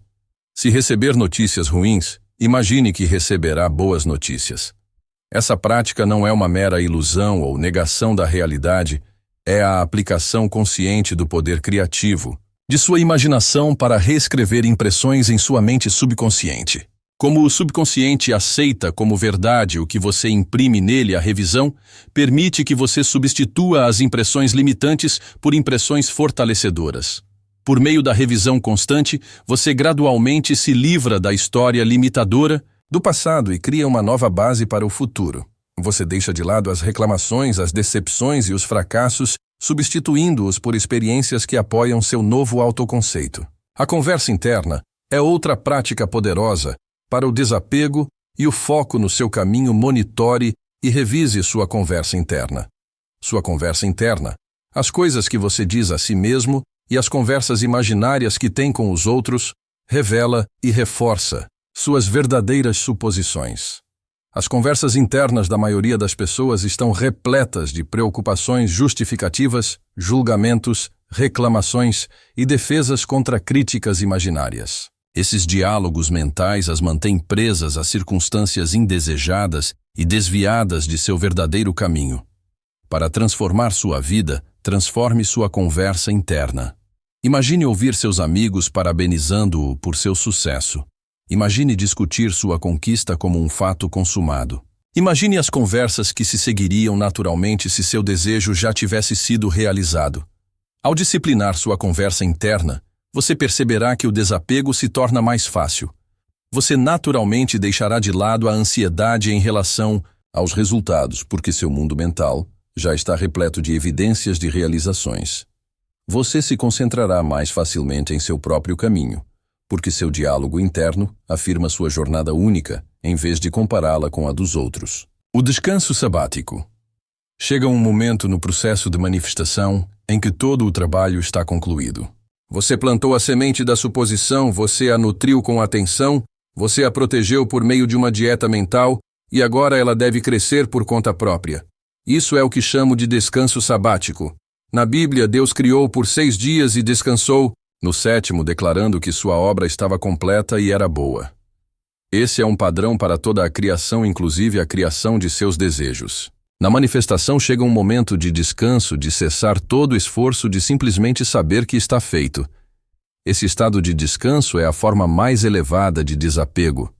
[SPEAKER 1] Se receber notícias ruins, imagine que receberá boas notícias. Essa prática não é uma mera ilusão ou negação da realidade, é a aplicação consciente do poder criativo, de sua imaginação para reescrever impressões em sua mente subconsciente. Como o subconsciente aceita como verdade o que você imprime nele, a revisão permite que você substitua as impressões limitantes por impressões fortalecedoras. Por meio da revisão constante, você gradualmente se livra da história limitadora do passado e cria uma nova base para o futuro. Você deixa de lado as reclamações, as decepções e os fracassos, substituindo-os por experiências que apoiam seu novo autoconceito. A conversa interna é outra prática poderosa para o desapego e o foco no seu caminho. Monitore e revise sua conversa interna. Sua conversa interna, as coisas que você diz a si mesmo e as conversas imaginárias que tem com os outros, revela e reforça suas verdadeiras suposições. As conversas internas da maioria das pessoas estão repletas de preocupações justificativas, julgamentos, reclamações e defesas contra críticas imaginárias. Esses diálogos mentais as mantêm presas a circunstâncias indesejadas e desviadas de seu verdadeiro caminho. Para transformar sua vida, transforme sua conversa interna. Imagine ouvir seus amigos parabenizando-o por seu sucesso. Imagine discutir sua conquista como um fato consumado. Imagine as conversas que se seguiriam naturalmente se seu desejo já tivesse sido realizado. Ao disciplinar sua conversa interna, você perceberá que o desapego se torna mais fácil. Você naturalmente deixará de lado a ansiedade em relação aos resultados, porque seu mundo mental já está repleto de evidências de realizações. Você se concentrará mais facilmente em seu próprio caminho, porque seu diálogo interno afirma sua jornada única, em vez de compará-la com a dos outros. O descanso sabático. Chega um momento no processo de manifestação em que todo o trabalho está concluído. Você plantou a semente da suposição, você a nutriu com atenção, você a protegeu por meio de uma dieta mental e agora ela deve crescer por conta própria. Isso é o que chamo de descanso sabático. Na Bíblia, Deus criou por 6 dias e descansou no 7º, declarando que sua obra estava completa e era boa. Esse é um padrão para toda a criação, inclusive a criação de seus desejos. Na manifestação chega um momento de descanso, de cessar todo o esforço, de simplesmente saber que está feito. Esse estado de descanso é a forma mais elevada de desapego.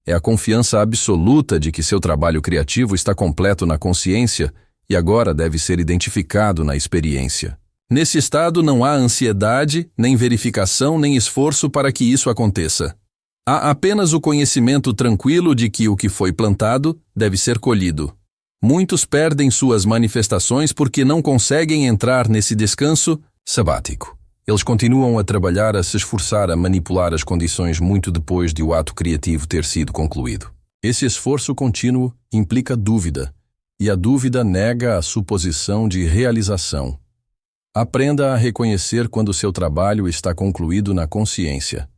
[SPEAKER 1] É a confiança absoluta de que seu trabalho criativo está completo na consciência e agora deve ser identificado na experiência. Nesse estado não há ansiedade, nem verificação, nem esforço para que isso aconteça. Há apenas o conhecimento tranquilo de que o que foi plantado deve ser colhido. Muitos perdem suas manifestações porque não conseguem entrar nesse descanso sabático. Eles continuam a trabalhar, a se esforçar, a manipular as condições muito depois de o ato criativo ter sido concluído. Esse esforço contínuo implica dúvida, e a dúvida nega a suposição de realização. Aprenda a reconhecer quando seu trabalho está concluído na consciência.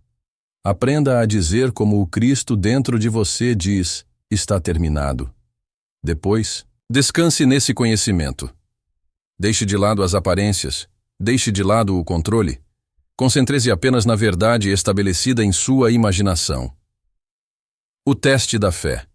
[SPEAKER 1] Aprenda a dizer como o Cristo dentro de você diz, está terminado. Depois, descanse nesse conhecimento. Deixe de lado as aparências. Deixe de lado o controle. Concentre-se apenas na verdade estabelecida em sua imaginação. O teste da fé.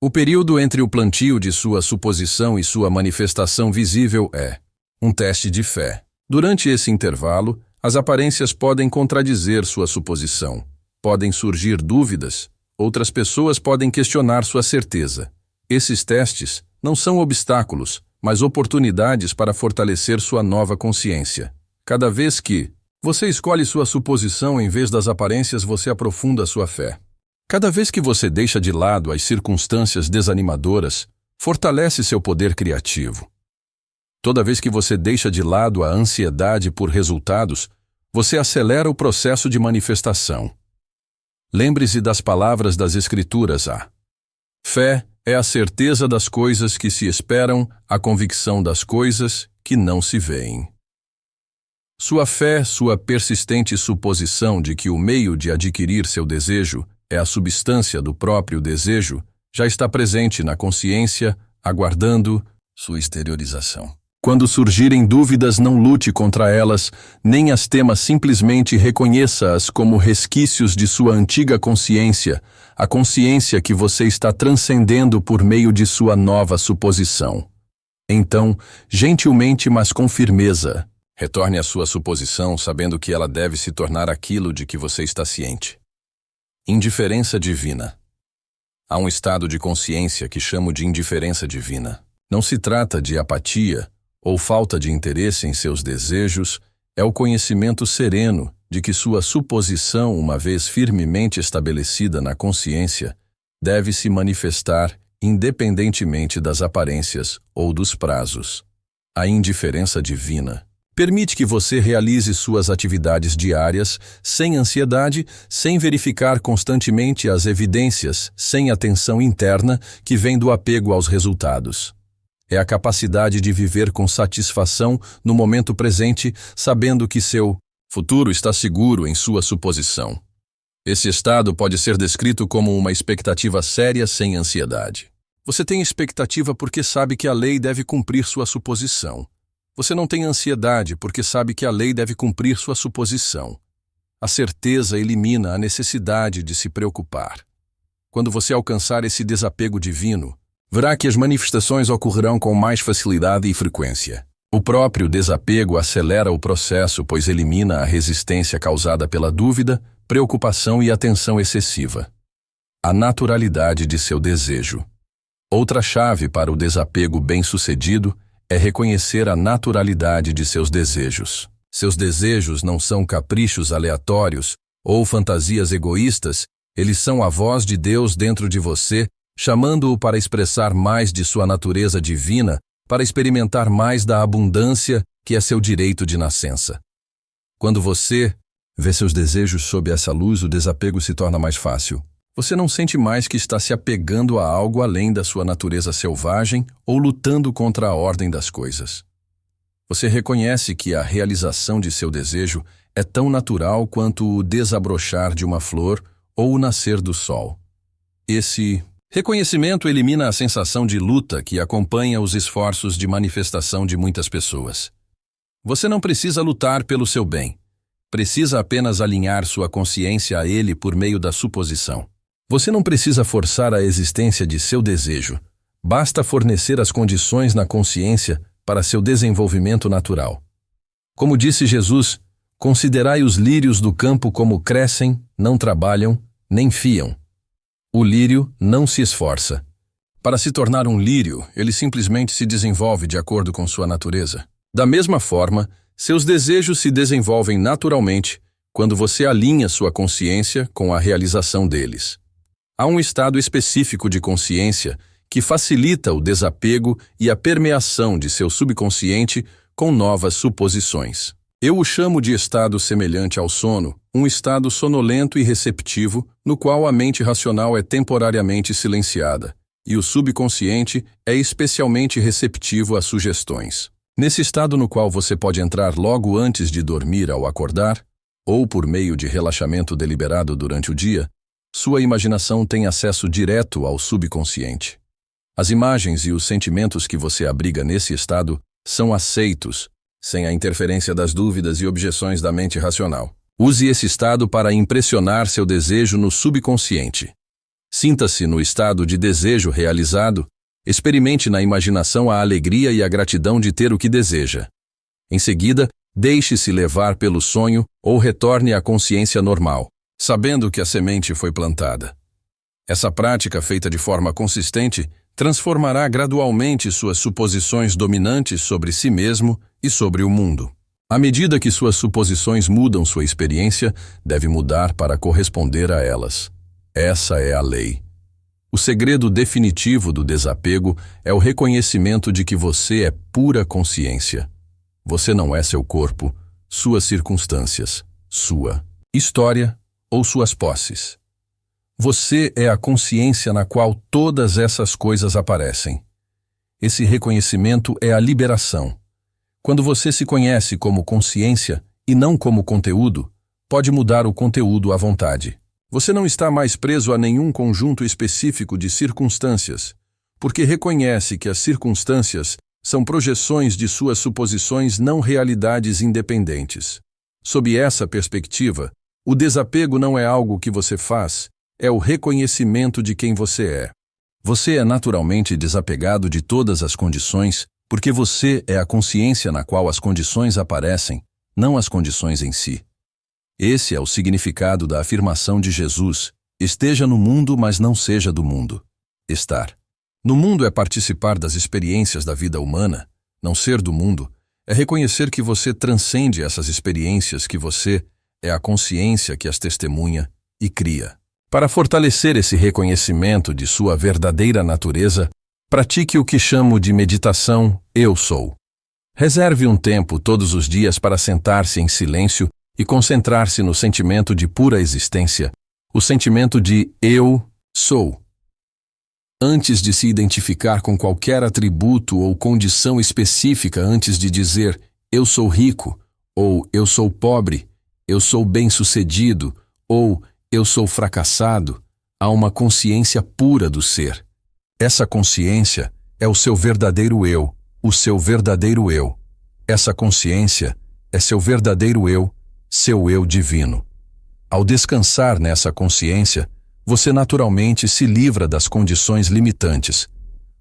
[SPEAKER 1] O período entre o plantio de sua suposição e sua manifestação visível é um teste de fé. Durante esse intervalo, as aparências podem contradizer sua suposição. Podem surgir dúvidas. Outras pessoas podem questionar sua certeza. Esses testes não são obstáculos, mas oportunidades para fortalecer sua nova consciência. Cada vez que você escolhe sua suposição em vez das aparências, você aprofunda sua fé. Cada vez que você deixa de lado as circunstâncias desanimadoras, fortalece seu poder criativo. Toda vez que você deixa de lado a ansiedade por resultados, você acelera o processo de manifestação. Lembre-se das palavras das Escrituras: a fé é a certeza das coisas que se esperam, a convicção das coisas que não se veem. Sua fé, sua persistente suposição de que o meio de adquirir seu desejo é a substância do próprio desejo, já está presente na consciência, aguardando sua exteriorização. Quando surgirem dúvidas, não lute contra elas, nem as tema, simplesmente reconheça-as como resquícios de sua antiga consciência, a consciência que você está transcendendo por meio de sua nova suposição. Então, gentilmente, mas com firmeza, retorne à sua suposição sabendo que ela deve se tornar aquilo de que você está ciente. Indiferença divina. Há um estado de consciência que chamo de indiferença divina. Não se trata de apatia ou falta de interesse em seus desejos, é o conhecimento sereno de que sua suposição, uma vez firmemente estabelecida na consciência, deve se manifestar independentemente das aparências ou dos prazos. A indiferença divina permite que você realize suas atividades diárias sem ansiedade, sem verificar constantemente as evidências, sem a tensão interna que vem do apego aos resultados. É a capacidade de viver com satisfação no momento presente, sabendo que seu futuro está seguro em sua suposição. Esse estado pode ser descrito como uma expectativa séria sem ansiedade. Você tem expectativa porque sabe que a lei deve cumprir sua suposição. Você não tem ansiedade porque sabe que a lei deve cumprir sua suposição. A certeza elimina a necessidade de se preocupar. Quando você alcançar esse desapego divino, verá que as manifestações ocorrerão com mais facilidade e frequência. O próprio desapego acelera o processo, pois elimina a resistência causada pela dúvida, preocupação e atenção excessiva. A naturalidade de seu desejo. Outra chave para o desapego bem-sucedido é reconhecer a naturalidade de seus desejos. Seus desejos não são caprichos aleatórios ou fantasias egoístas, eles são a voz de Deus dentro de você, chamando-o para expressar mais de sua natureza divina, para experimentar mais da abundância que é seu direito de nascença. Quando você vê seus desejos sob essa luz, o desapego se torna mais fácil. Você não sente mais que está se apegando a algo além da sua natureza selvagem ou lutando contra a ordem das coisas. Você reconhece que a realização de seu desejo é tão natural quanto o desabrochar de uma flor ou o nascer do sol. Esse reconhecimento elimina a sensação de luta que acompanha os esforços de manifestação de muitas pessoas. Você não precisa lutar pelo seu bem. Precisa apenas alinhar sua consciência a ele por meio da suposição. Você não precisa forçar a existência de seu desejo. Basta fornecer as condições na consciência para seu desenvolvimento natural. Como disse Jesus, considerai os lírios do campo como crescem, não trabalham, nem fiam. O lírio não se esforça. Para se tornar um lírio, ele simplesmente se desenvolve de acordo com sua natureza. Da mesma forma, seus desejos se desenvolvem naturalmente quando você alinha sua consciência com a realização deles. Há um estado específico de consciência que facilita o desapego e a permeação de seu subconsciente com novas suposições. Eu o chamo de estado semelhante ao sono, um estado sonolento e receptivo, no qual a mente racional é temporariamente silenciada, e o subconsciente é especialmente receptivo às sugestões. Nesse estado no qual você pode entrar logo antes de dormir ao acordar, ou por meio de relaxamento deliberado durante o dia, sua imaginação tem acesso direto ao subconsciente. As imagens e os sentimentos que você abriga nesse estado são aceitos, sem a interferência das dúvidas e objeções da mente racional. Use esse estado para impressionar seu desejo no subconsciente. Sinta-se no estado de desejo realizado, experimente na imaginação a alegria e a gratidão de ter o que deseja. Em seguida, deixe-se levar pelo sonho ou retorne à consciência normal, sabendo que a semente foi plantada. Essa prática, feita de forma consistente, transformará gradualmente suas suposições dominantes sobre si mesmo e sobre o mundo. À medida que suas suposições mudam sua experiência, deve mudar para corresponder a elas. Essa é a lei. O segredo definitivo do desapego é o reconhecimento de que você é pura consciência. Você não é seu corpo, suas circunstâncias, sua história ou suas posses. Você é a consciência na qual todas essas coisas aparecem. Esse reconhecimento é a liberação. Quando você se conhece como consciência e não como conteúdo, pode mudar o conteúdo à vontade. Você não está mais preso a nenhum conjunto específico de circunstâncias, porque reconhece que as circunstâncias são projeções de suas suposições, não realidades independentes. Sob essa perspectiva, o desapego não é algo que você faz, é o reconhecimento de quem você é. Você é naturalmente desapegado de todas as condições, porque você é a consciência na qual as condições aparecem, não as condições em si. Esse é o significado da afirmação de Jesus: esteja no mundo, mas não seja do mundo. Estar no mundo é participar das experiências da vida humana. Não ser do mundo é reconhecer que você transcende essas experiências, que você é a consciência que as testemunha e cria. Para fortalecer esse reconhecimento de sua verdadeira natureza, pratique o que chamo de meditação Eu Sou. Reserve um tempo todos os dias para sentar-se em silêncio e concentrar-se no sentimento de pura existência, o sentimento de Eu Sou. Antes de se identificar com qualquer atributo ou condição específica, antes de dizer eu sou rico, ou eu sou pobre, eu sou bem-sucedido, ou eu sou fracassado, há uma consciência pura do ser. Essa consciência é o seu verdadeiro eu, o seu verdadeiro eu. Essa consciência é seu verdadeiro eu, seu eu divino. Ao descansar nessa consciência, você naturalmente se livra das condições limitantes.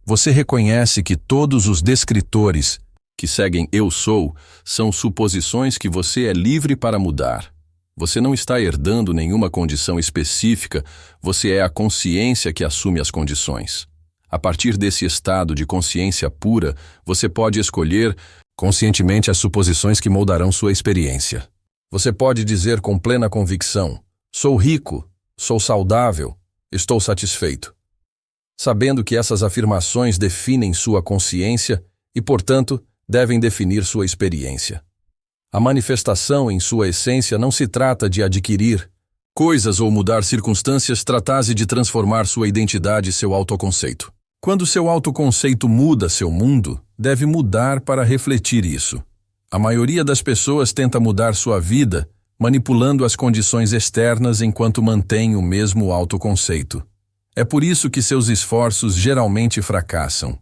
[SPEAKER 1] Você reconhece que todos os descritores que seguem Eu Sou são suposições que você é livre para mudar. Você não está herdando nenhuma condição específica, você é a consciência que assume as condições. A partir desse estado de consciência pura, você pode escolher conscientemente as suposições que moldarão sua experiência. Você pode dizer com plena convicção: sou rico, sou saudável, estou satisfeito. Sabendo que essas afirmações definem sua consciência e, portanto, devem definir sua experiência. A manifestação em sua essência não se trata de adquirir coisas ou mudar circunstâncias, trata-se de transformar sua identidade e seu autoconceito. Quando seu autoconceito muda seu mundo, deve mudar para refletir isso. A maioria das pessoas tenta mudar sua vida manipulando as condições externas enquanto mantém o mesmo autoconceito. É por isso que seus esforços geralmente fracassam.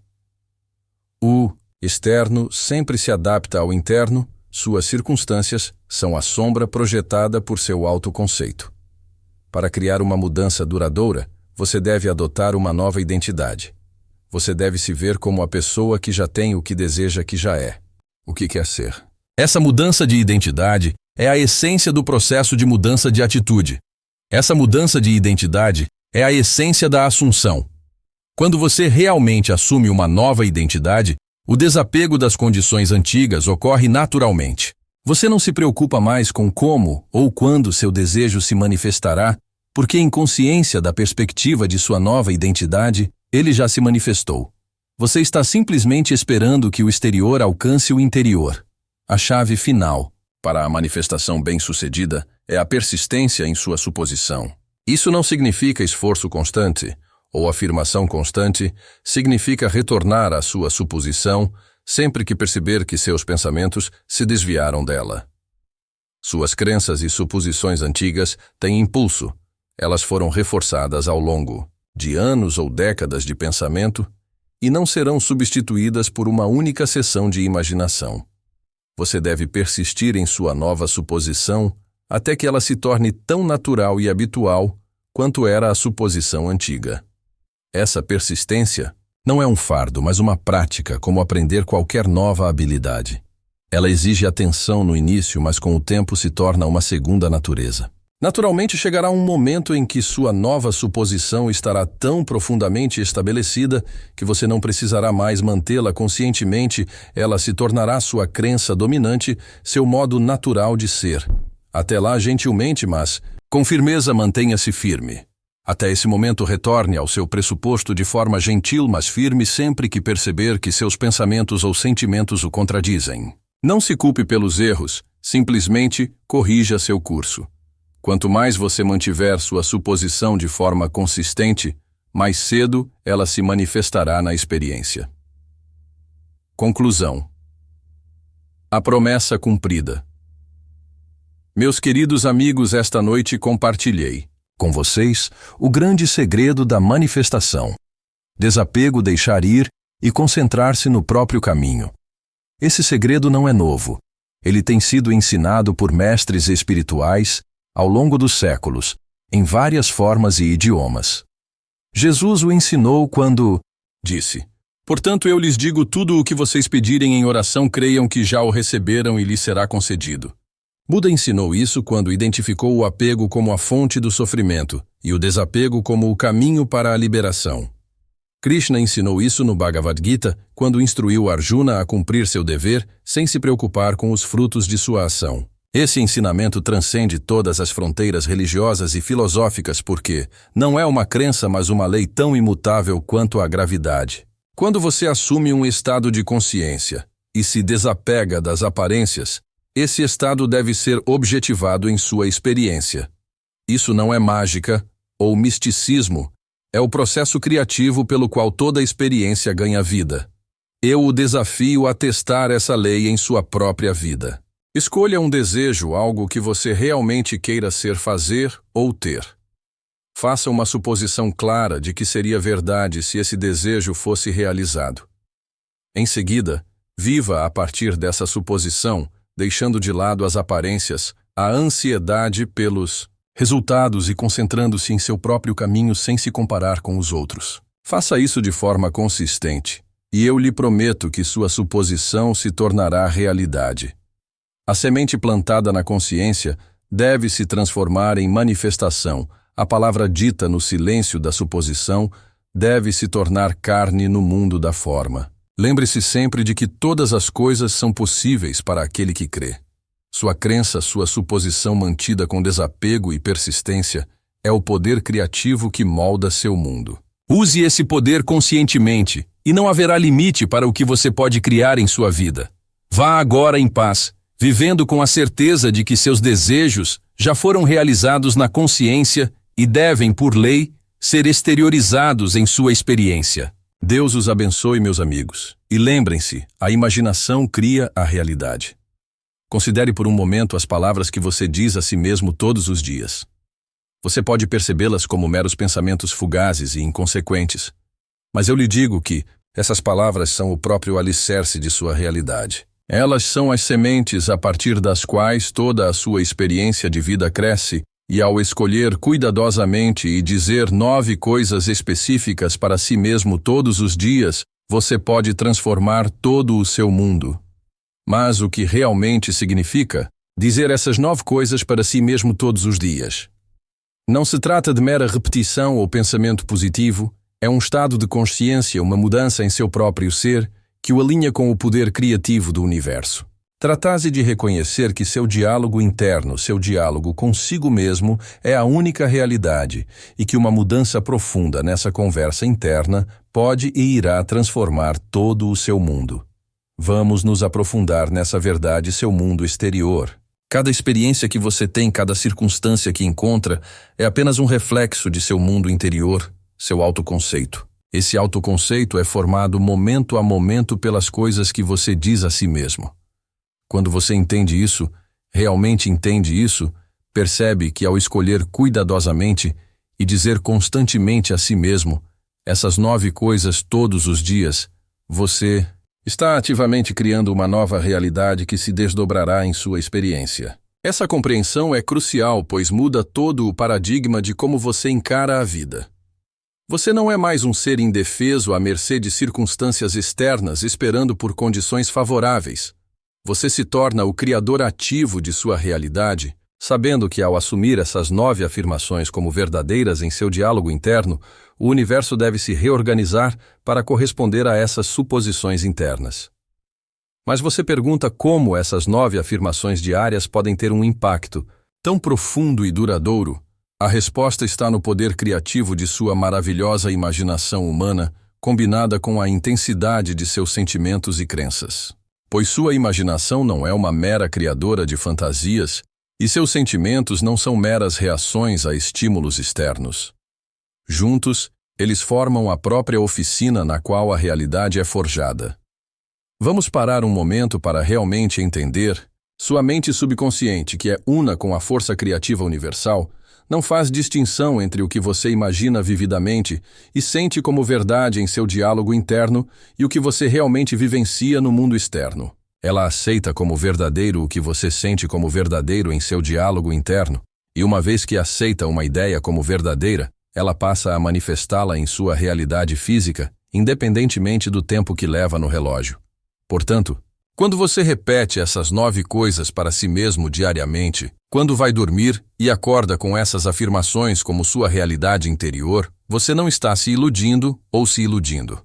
[SPEAKER 1] O externo sempre se adapta ao interno, suas circunstâncias são a sombra projetada por seu autoconceito. Para criar uma mudança duradoura, você deve adotar uma nova identidade. Você deve se ver como a pessoa que já tem o que deseja que já é, o que quer ser. Essa mudança de identidade é a essência do processo de mudança de atitude. Essa mudança de identidade é a essência da assunção. Quando você realmente assume uma nova identidade, o desapego das condições antigas ocorre naturalmente. Você não se preocupa mais com como ou quando seu desejo se manifestará, porque em consciência da perspectiva de sua nova identidade, ele já se manifestou. Você está simplesmente esperando que o exterior alcance o interior. A chave final para a manifestação bem-sucedida é a persistência em sua suposição. Isso não significa esforço constante, ou afirmação constante, significa retornar à sua suposição sempre que perceber que seus pensamentos se desviaram dela. Suas crenças e suposições antigas têm impulso. Elas foram reforçadas ao longo de anos ou décadas de pensamento e não serão substituídas por uma única sessão de imaginação. Você deve persistir em sua nova suposição até que ela se torne tão natural e habitual quanto era a suposição antiga. Essa persistência não é um fardo, mas uma prática, como aprender qualquer nova habilidade. Ela exige atenção no início, mas com o tempo se torna uma segunda natureza. Naturalmente chegará um momento em que sua nova suposição estará tão profundamente estabelecida que você não precisará mais mantê-la conscientemente, ela se tornará sua crença dominante, seu modo natural de ser. Até lá, gentilmente, mas com firmeza mantenha-se firme. Até esse momento, retorne ao seu pressuposto de forma gentil, mas firme sempre que perceber que seus pensamentos ou sentimentos o contradizem. Não se culpe pelos erros, simplesmente corrija seu curso. Quanto mais você mantiver sua suposição de forma consistente, mais cedo ela se manifestará na experiência. Conclusão. A promessa cumprida. Meus queridos amigos, esta noite compartilhei com vocês o grande segredo da manifestação. Desapego, deixar ir e concentrar-se no próprio caminho. Esse segredo não é novo. Ele tem sido ensinado por mestres espirituais ao longo dos séculos, em várias formas e idiomas. Jesus o ensinou quando disse: "Portanto, eu lhes digo tudo o que vocês pedirem em oração, creiam que já o receberam e lhes será concedido." Buda ensinou isso quando identificou o apego como a fonte do sofrimento e o desapego como o caminho para a liberação. Krishna ensinou isso no Bhagavad Gita quando instruiu Arjuna a cumprir seu dever sem se preocupar com os frutos de sua ação. Esse ensinamento transcende todas as fronteiras religiosas e filosóficas porque não é uma crença, mas uma lei tão imutável quanto a gravidade. Quando você assume um estado de consciência e se desapega das aparências, esse estado deve ser objetivado em sua experiência. Isso não é mágica ou misticismo, é o processo criativo pelo qual toda experiência ganha vida. Eu o desafio a testar essa lei em sua própria vida. Escolha um desejo, algo que você realmente queira ser, fazer ou ter. Faça uma suposição clara de que seria verdade se esse desejo fosse realizado. Em seguida, viva a partir dessa suposição, deixando de lado as aparências, a ansiedade pelos resultados e concentrando-se em seu próprio caminho sem se comparar com os outros. Faça isso de forma consistente, e eu lhe prometo que sua suposição se tornará realidade. A semente plantada na consciência deve se transformar em manifestação. A palavra dita no silêncio da suposição deve se tornar carne no mundo da forma. Lembre-se sempre de que todas as coisas são possíveis para aquele que crê. Sua crença, sua suposição mantida com desapego e persistência, é o poder criativo que molda seu mundo. Use esse poder conscientemente, e não haverá limite para o que você pode criar em sua vida. Vá agora em paz, vivendo com a certeza de que seus desejos já foram realizados na consciência e devem, por lei, ser exteriorizados em sua experiência. Deus os abençoe, meus amigos. E lembrem-se, a imaginação cria a realidade. Considere por um momento as palavras que você diz a si mesmo todos os dias. Você pode percebê-las como meros pensamentos fugazes e inconsequentes, mas eu lhe digo que essas palavras são o próprio alicerce de sua realidade. Elas são as sementes a partir das quais toda a sua experiência de vida cresce E ao escolher cuidadosamente e dizer 9 coisas específicas para si mesmo todos os dias, você pode transformar todo o seu mundo. Mas o que realmente significa dizer essas 9 coisas para si mesmo todos os dias? Não se trata de mera repetição ou pensamento positivo, é um estado de consciência, uma mudança em seu próprio ser, que o alinha com o poder criativo do universo. Trata-se de reconhecer que seu diálogo interno, seu diálogo consigo mesmo, é a única realidade e que uma mudança profunda nessa conversa interna pode e irá transformar todo o seu mundo. Vamos nos aprofundar nessa verdade, seu mundo exterior. Cada experiência que você tem, cada circunstância que encontra, é apenas um reflexo de seu mundo interior, seu autoconceito. Esse autoconceito é formado momento a momento pelas coisas que você diz a si mesmo. Quando você entende isso, realmente entende isso, percebe que ao escolher cuidadosamente e dizer constantemente a si mesmo essas 9 coisas todos os dias, você está ativamente criando uma nova realidade que se desdobrará em sua experiência. Essa compreensão é crucial, pois muda todo o paradigma de como você encara a vida. Você não é mais um ser indefeso à mercê de circunstâncias externas esperando por condições favoráveis. Você se torna o criador ativo de sua realidade, sabendo que ao assumir essas 9 afirmações como verdadeiras em seu diálogo interno, o universo deve se reorganizar para corresponder a essas suposições internas. Mas você pergunta como essas 9 afirmações diárias podem ter um impacto tão profundo e duradouro? A resposta está no poder criativo de sua maravilhosa imaginação humana, combinada com a intensidade de seus sentimentos e crenças. Pois sua imaginação não é uma mera criadora de fantasias, e seus sentimentos não são meras reações a estímulos externos. Juntos, eles formam a própria oficina na qual a realidade é forjada. Vamos parar um momento para realmente entender. Sua mente subconsciente, que é una com a força criativa universal, não faz distinção entre o que você imagina vividamente e sente como verdade em seu diálogo interno e o que você realmente vivencia no mundo externo. Ela aceita como verdadeiro o que você sente como verdadeiro em seu diálogo interno, e uma vez que aceita uma ideia como verdadeira, ela passa a manifestá-la em sua realidade física, independentemente do tempo que leva no relógio. Portanto, quando você repete essas 9 coisas para si mesmo diariamente, quando vai dormir e acorda com essas afirmações como sua realidade interior, você não está se iludindo ou se iludindo.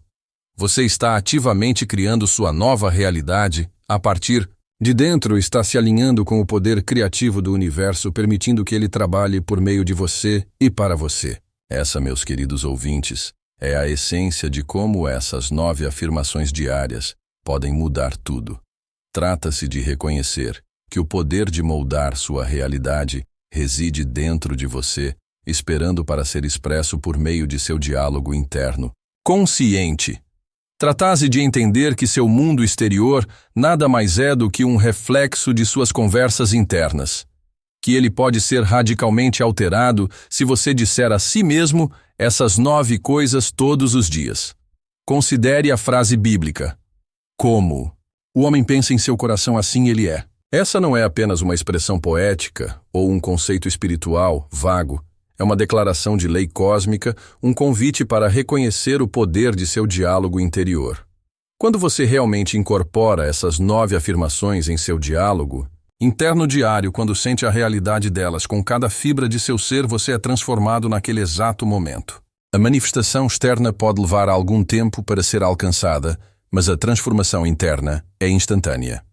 [SPEAKER 1] Você está ativamente criando sua nova realidade a partir de dentro, está se alinhando com o poder criativo do universo, permitindo que ele trabalhe por meio de você e para você. Essa, meus queridos ouvintes, é a essência de como essas 9 afirmações diárias podem mudar tudo. Trata-se de reconhecer que o poder de moldar sua realidade reside dentro de você, esperando para ser expresso por meio de seu diálogo interno, consciente. Trata-se de entender que seu mundo exterior nada mais é do que um reflexo de suas conversas internas, que ele pode ser radicalmente alterado se você disser a si mesmo essas 9 coisas todos os dias. Considere a frase bíblica: como o homem pensa em seu coração, assim ele é. Essa não é apenas uma expressão poética ou um conceito espiritual vago. É uma declaração de lei cósmica, um convite para reconhecer o poder de seu diálogo interior. Quando você realmente incorpora essas 9 afirmações em seu diálogo interno diário, quando sente a realidade delas com cada fibra de seu ser, você é transformado naquele exato momento. A manifestação externa pode levar algum tempo para ser alcançada, mas a transformação interna é instantânea.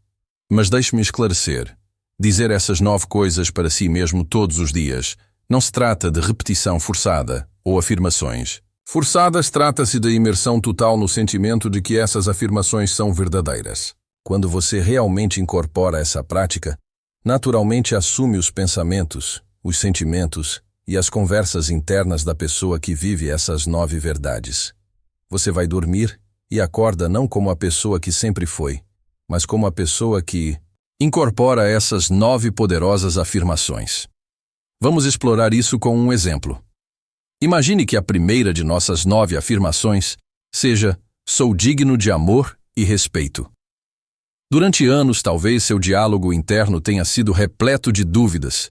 [SPEAKER 1] Mas deixe-me esclarecer. Dizer essas 9 coisas para si mesmo todos os dias não se trata de repetição forçada ou afirmações. Forçadas, trata-se de imersão total no sentimento de que essas afirmações são verdadeiras. Quando você realmente incorpora essa prática, naturalmente assume os pensamentos, os sentimentos e as conversas internas da pessoa que vive essas 9 verdades. Você vai dormir e acorda não como a pessoa que sempre foi, mas como a pessoa que incorpora essas 9 poderosas afirmações. Vamos explorar isso com um exemplo. Imagine que a primeira de nossas 9 afirmações seja: sou digno de amor e respeito. Durante anos, talvez seu diálogo interno tenha sido repleto de dúvidas.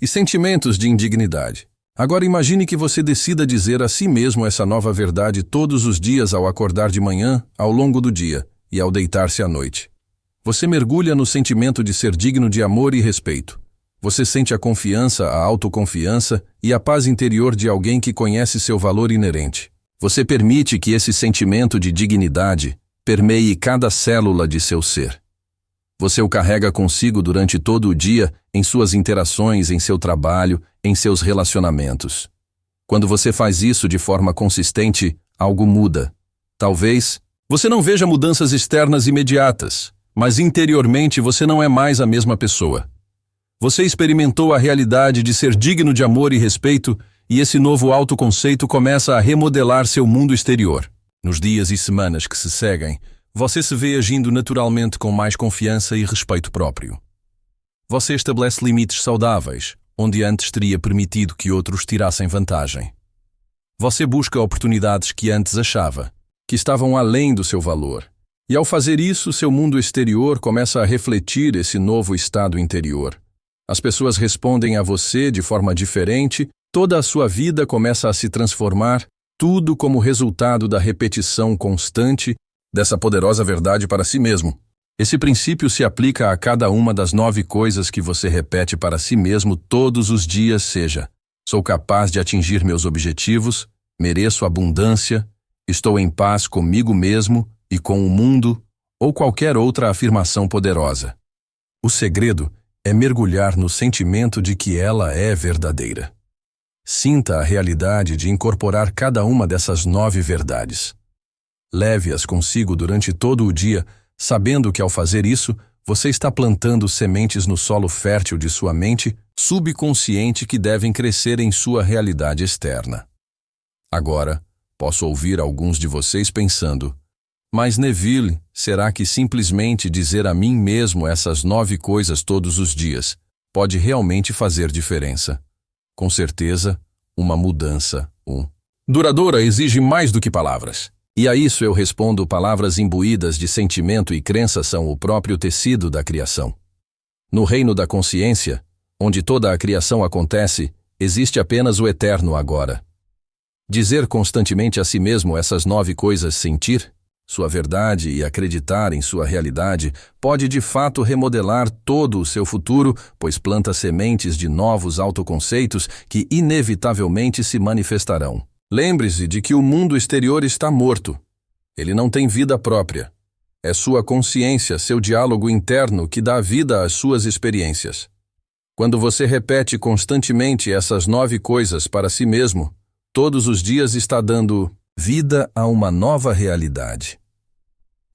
[SPEAKER 1] e sentimentos de indignidade. Agora imagine que você decida dizer a si mesmo essa nova verdade todos os dias ao acordar de manhã, ao longo do dia e ao deitar-se à noite. Você mergulha no sentimento de ser digno de amor e respeito. Você sente a confiança, a autoconfiança e a paz interior de alguém que conhece seu valor inerente. Você permite que esse sentimento de dignidade permeie cada célula de seu ser. Você o carrega consigo durante todo o dia, em suas interações, em seu trabalho, em seus relacionamentos. Quando você faz isso de forma consistente, algo muda. Talvez você não veja mudanças externas imediatas, mas interiormente você não é mais a mesma pessoa. Você experimentou a realidade de ser digno de amor e respeito, e esse novo autoconceito começa a remodelar seu mundo exterior. Nos dias e semanas que se seguem, você se vê agindo naturalmente com mais confiança e respeito próprio. Você estabelece limites saudáveis, onde antes teria permitido que outros tirassem vantagem. Você busca oportunidades que antes achava que estavam além do seu valor. E ao fazer isso, seu mundo exterior começa a refletir esse novo estado interior. As pessoas respondem a você de forma diferente, toda a sua vida começa a se transformar, tudo como resultado da repetição constante dessa poderosa verdade para si mesmo. Esse princípio se aplica a cada uma das 9 coisas que você repete para si mesmo todos os dias, seja: sou capaz de atingir meus objetivos, mereço abundância, estou em paz comigo mesmo e com o mundo, ou qualquer outra afirmação poderosa. O segredo é mergulhar no sentimento de que ela é verdadeira. Sinta a realidade de incorporar cada uma dessas 9 verdades. Leve-as consigo durante todo o dia, sabendo que ao fazer isso, você está plantando sementes no solo fértil de sua mente subconsciente que devem crescer em sua realidade externa. Agora, posso ouvir alguns de vocês pensando: mas Neville, será que simplesmente dizer a mim mesmo essas 9 coisas todos os dias pode realmente fazer diferença? Com certeza, uma mudança, duradoura exige mais do que palavras. E a isso eu respondo: palavras imbuídas de sentimento e crença são o próprio tecido da criação. No reino da consciência, onde toda a criação acontece, existe apenas o eterno agora. Dizer constantemente a si mesmo essas 9 coisas, sentir sua verdade e acreditar em sua realidade, pode de fato remodelar todo o seu futuro, pois planta sementes de novos autoconceitos que inevitavelmente se manifestarão. Lembre-se de que o mundo exterior está morto. Ele não tem vida própria. É sua consciência, seu diálogo interno que dá vida às suas experiências. Quando você repete constantemente essas 9 coisas para si mesmo, todos os dias está dando vida a uma nova realidade.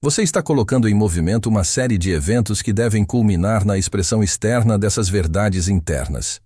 [SPEAKER 1] Você está colocando em movimento uma série de eventos que devem culminar na expressão externa dessas verdades internas.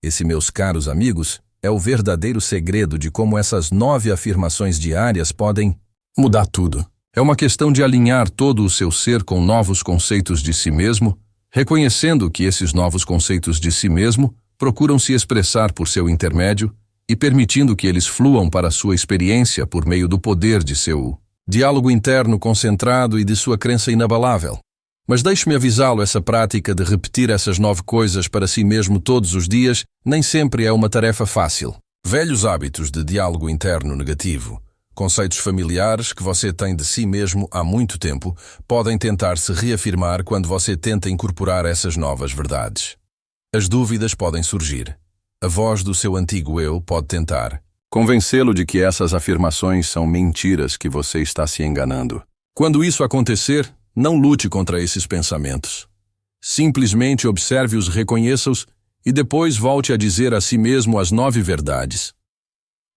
[SPEAKER 1] Esse, meus caros amigos, é o verdadeiro segredo de como essas 9 afirmações diárias podem mudar tudo. É uma questão de alinhar todo o seu ser com novos conceitos de si mesmo, reconhecendo que esses novos conceitos de si mesmo procuram se expressar por seu intermédio e permitindo que eles fluam para a sua experiência por meio do poder de seu diálogo interno concentrado e de sua crença inabalável. Mas deixe-me avisá-lo, essa prática de repetir essas 9 coisas para si mesmo todos os dias nem sempre é uma tarefa fácil. Velhos hábitos de diálogo interno negativo, conceitos familiares que você tem de si mesmo há muito tempo, podem tentar se reafirmar quando você tenta incorporar essas novas verdades. As dúvidas podem surgir. A voz do seu antigo eu pode tentar convencê-lo de que essas afirmações são mentiras, que você está se enganando. Quando isso acontecer, não lute contra esses pensamentos. Simplesmente observe-os, reconheça-os e depois volte a dizer a si mesmo as 9 verdades.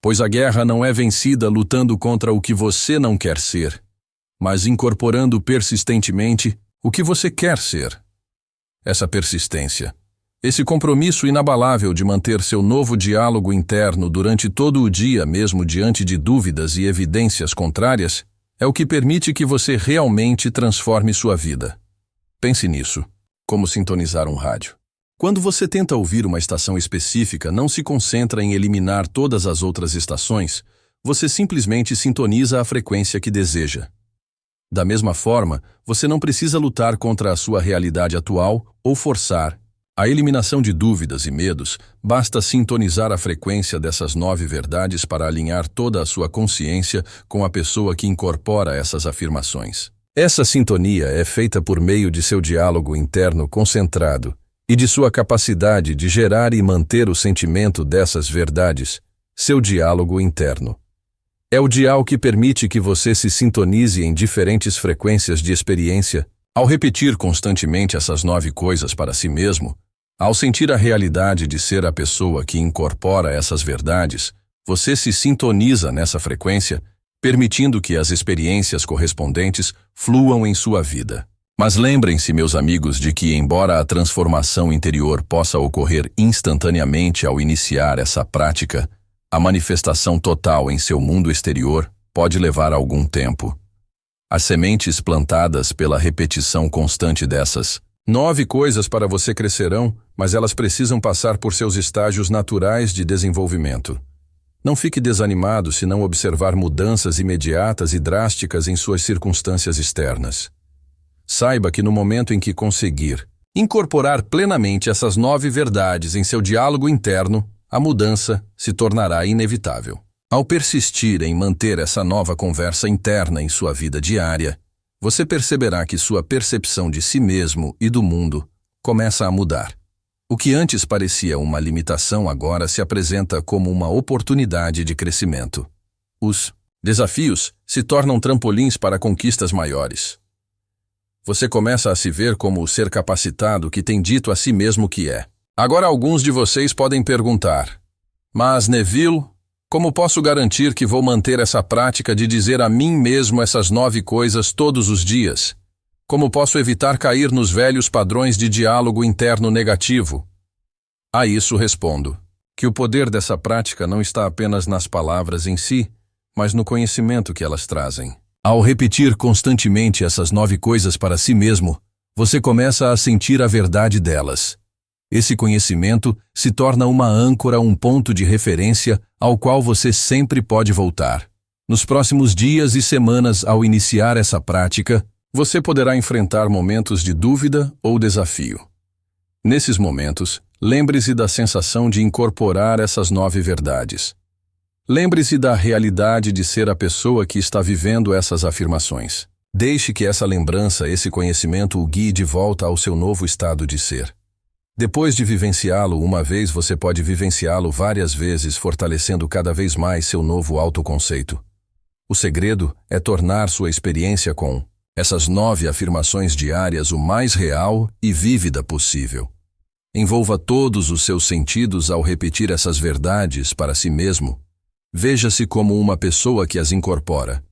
[SPEAKER 1] Pois a guerra não é vencida lutando contra o que você não quer ser, mas incorporando persistentemente o que você quer ser. Essa persistência, esse compromisso inabalável de manter seu novo diálogo interno durante todo o dia, mesmo diante de dúvidas e evidências contrárias, é o que permite que você realmente transforme sua vida. Pense nisso, como sintonizar um rádio. Quando você tenta ouvir uma estação específica, não se concentra em eliminar todas as outras estações, você simplesmente sintoniza a frequência que deseja. Da mesma forma, você não precisa lutar contra a sua realidade atual ou forçar A eliminação de dúvidas e medos, basta sintonizar a frequência dessas 9 verdades para alinhar toda a sua consciência com a pessoa que incorpora essas afirmações. Essa sintonia é feita por meio de seu diálogo interno concentrado e de sua capacidade de gerar e manter o sentimento dessas verdades, seu diálogo interno. É o dial que permite que você se sintonize em diferentes frequências de experiência. Ao repetir constantemente essas 9 coisas para si mesmo, ao sentir a realidade de ser a pessoa que incorpora essas verdades, você se sintoniza nessa frequência, permitindo que as experiências correspondentes fluam em sua vida. Mas lembrem-se, meus amigos, de que, embora a transformação interior possa ocorrer instantaneamente ao iniciar essa prática, a manifestação total em seu mundo exterior pode levar algum tempo. As sementes plantadas pela repetição constante dessas 9 coisas para você crescerão, mas elas precisam passar por seus estágios naturais de desenvolvimento. Não fique desanimado se não observar mudanças imediatas e drásticas em suas circunstâncias externas. Saiba que no momento em que conseguir incorporar plenamente essas 9 verdades em seu diálogo interno, a mudança se tornará inevitável. Ao persistir em manter essa nova conversa interna em sua vida diária, você perceberá que sua percepção de si mesmo e do mundo começa a mudar. O que antes parecia uma limitação agora se apresenta como uma oportunidade de crescimento. Os desafios se tornam trampolins para conquistas maiores. Você começa a se ver como o ser capacitado que tem dito a si mesmo que é. Agora alguns de vocês podem perguntar: mas Neville, como posso garantir que vou manter essa prática de dizer a mim mesmo essas 9 coisas todos os dias? Como posso evitar cair nos velhos padrões de diálogo interno negativo? A isso respondo que o poder dessa prática não está apenas nas palavras em si, mas no conhecimento que elas trazem. Ao repetir constantemente essas 9 coisas para si mesmo, você começa a sentir a verdade delas. Esse conhecimento se torna uma âncora, um ponto de referência ao qual você sempre pode voltar. Nos próximos dias e semanas, ao iniciar essa prática, você poderá enfrentar momentos de dúvida ou desafio. Nesses momentos, lembre-se da sensação de incorporar essas 9 verdades. Lembre-se da realidade de ser a pessoa que está vivendo essas afirmações. Deixe que essa lembrança, esse conhecimento o guie de volta ao seu novo estado de ser. Depois de vivenciá-lo uma vez, você pode vivenciá-lo várias vezes, fortalecendo cada vez mais seu novo autoconceito. O segredo é tornar sua experiência com essas 9 afirmações diárias o mais real e vívida possível. Envolva todos os seus sentidos ao repetir essas verdades para si mesmo. Veja-se como uma pessoa que as incorpora.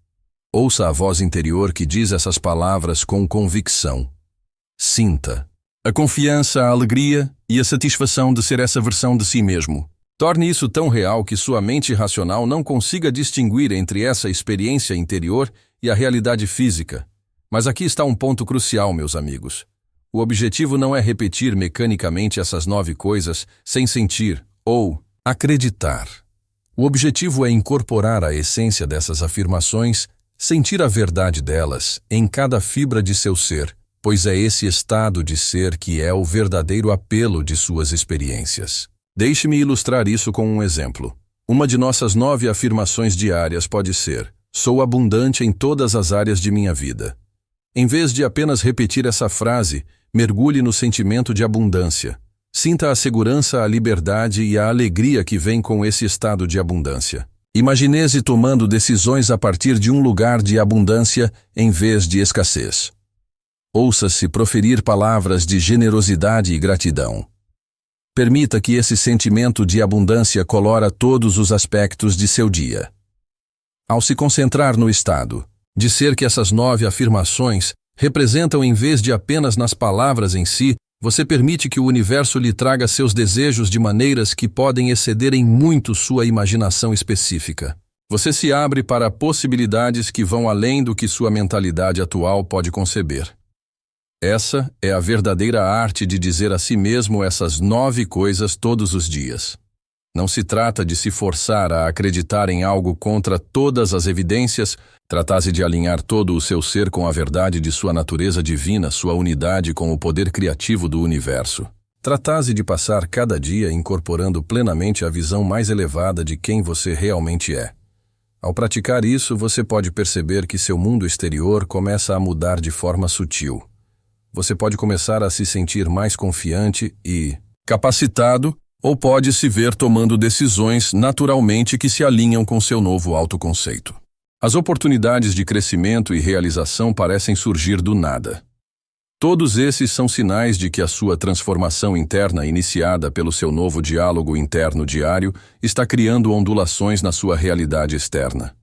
[SPEAKER 1] Ouça a voz interior que diz essas palavras com convicção. Sinta a confiança, a alegria e a satisfação de ser essa versão de si mesmo. Torne isso tão real que sua mente racional não consiga distinguir entre essa experiência interior e a realidade física. Mas aqui está um ponto crucial, meus amigos. O objetivo não é repetir mecanicamente essas 9 coisas sem sentir ou acreditar. O objetivo é incorporar a essência dessas afirmações, sentir a verdade delas em cada fibra de seu ser, pois é esse estado de ser que é o verdadeiro apelo de suas experiências. Deixe-me ilustrar isso com um exemplo. Uma de nossas 9 afirmações diárias pode ser: sou abundante em todas as áreas de minha vida. Em vez de apenas repetir essa frase, mergulhe no sentimento de abundância. Sinta a segurança, a liberdade e a alegria que vem com esse estado de abundância. Imagine-se tomando decisões a partir de um lugar de abundância em vez de escassez. Ouça-se proferir palavras de generosidade e gratidão. Permita que esse sentimento de abundância colora todos os aspectos de seu dia. Ao se concentrar no estado de ser que essas 9 afirmações representam em vez de apenas nas palavras em si, você permite que o universo lhe traga seus desejos de maneiras que podem exceder em muito sua imaginação específica. Você se abre para possibilidades que vão além do que sua mentalidade atual pode conceber. Essa é a verdadeira arte de dizer a si mesmo essas 9 coisas todos os dias. Não se trata de se forçar a acreditar em algo contra todas as evidências, trata-se de alinhar todo o seu ser com a verdade de sua natureza divina, sua unidade com o poder criativo do universo. Tratase de passar cada dia incorporando plenamente a visão mais elevada de quem você realmente é. Ao praticar isso, você pode perceber que seu mundo exterior começa a mudar de forma sutil. Você pode começar a se sentir mais confiante e capacitado, ou pode se ver tomando decisões naturalmente que se alinham com seu novo autoconceito. As oportunidades de crescimento e realização parecem surgir do nada. Todos esses são sinais de que a sua transformação interna, iniciada pelo seu novo diálogo interno diário, está criando ondulações na sua realidade externa.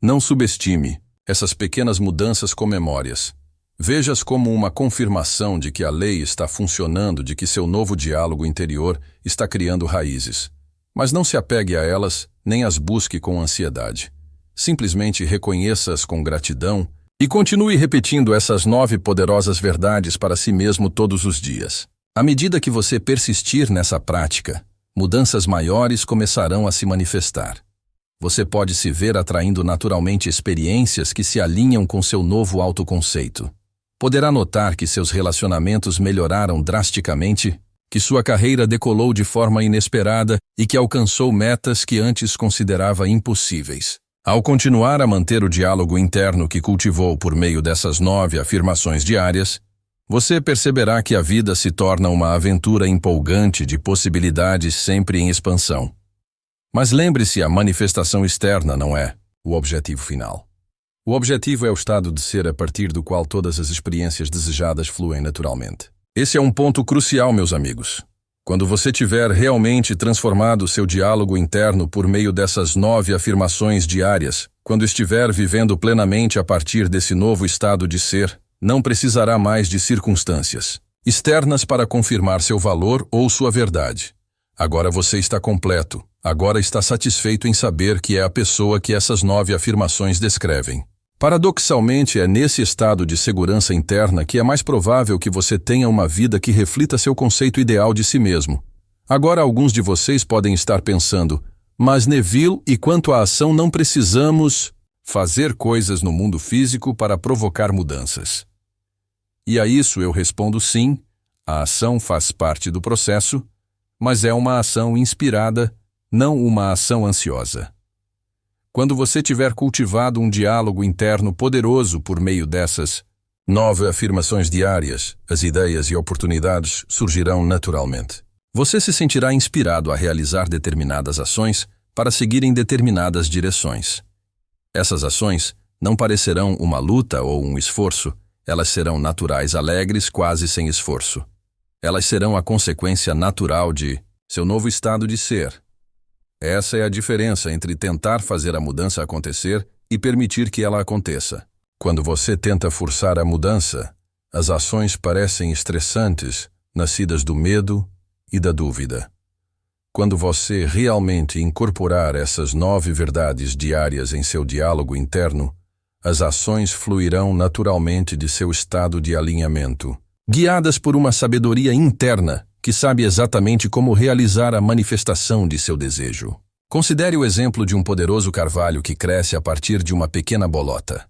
[SPEAKER 1] Não subestime essas pequenas mudanças com memórias. Veja-as como uma confirmação de que a lei está funcionando, de que seu novo diálogo interior está criando raízes. Mas não se apegue a elas, nem as busque com ansiedade. Simplesmente reconheça-as com gratidão e continue repetindo essas 9 poderosas verdades para si mesmo todos os dias. À medida que você persistir nessa prática, mudanças maiores começarão a se manifestar. Você pode se ver atraindo naturalmente experiências que se alinham com seu novo autoconceito. Poderá notar que seus relacionamentos melhoraram drasticamente, que sua carreira decolou de forma inesperada e que alcançou metas que antes considerava impossíveis. Ao continuar a manter o diálogo interno que cultivou por meio dessas 9 afirmações diárias, você perceberá que a vida se torna uma aventura empolgante de possibilidades sempre em expansão. Mas lembre-se, a manifestação externa não é o objetivo final. O objetivo é o estado de ser a partir do qual todas as experiências desejadas fluem naturalmente. Esse é um ponto crucial, meus amigos. Quando você tiver realmente transformado seu diálogo interno por meio dessas 9 afirmações diárias, quando estiver vivendo plenamente a partir desse novo estado de ser, não precisará mais de circunstâncias externas para confirmar seu valor ou sua verdade. Agora você está completo, agora está satisfeito em saber que é a pessoa que essas 9 afirmações descrevem. Paradoxalmente, é nesse estado de segurança interna que é mais provável que você tenha uma vida que reflita seu conceito ideal de si mesmo. Agora alguns de vocês podem estar pensando, mas Neville, e quanto à ação, não precisamos fazer coisas no mundo físico para provocar mudanças. E a isso eu respondo sim, a ação faz parte do processo, mas é uma ação inspirada, não uma ação ansiosa. Quando você tiver cultivado um diálogo interno poderoso por meio dessas 9 afirmações diárias, as ideias e oportunidades surgirão naturalmente. Você se sentirá inspirado a realizar determinadas ações para seguir em determinadas direções. Essas ações não parecerão uma luta ou um esforço, elas serão naturais, alegres, quase sem esforço. Elas serão a consequência natural de seu novo estado de ser. Essa é a diferença entre tentar fazer a mudança acontecer e permitir que ela aconteça. Quando você tenta forçar a mudança, as ações parecem estressantes, nascidas do medo e da dúvida. Quando você realmente incorporar essas 9 verdades diárias em seu diálogo interno, as ações fluirão naturalmente de seu estado de alinhamento, guiadas por uma sabedoria interna que sabe exatamente como realizar a manifestação de seu desejo. Considere o exemplo de um poderoso carvalho que cresce a partir de uma pequena bolota.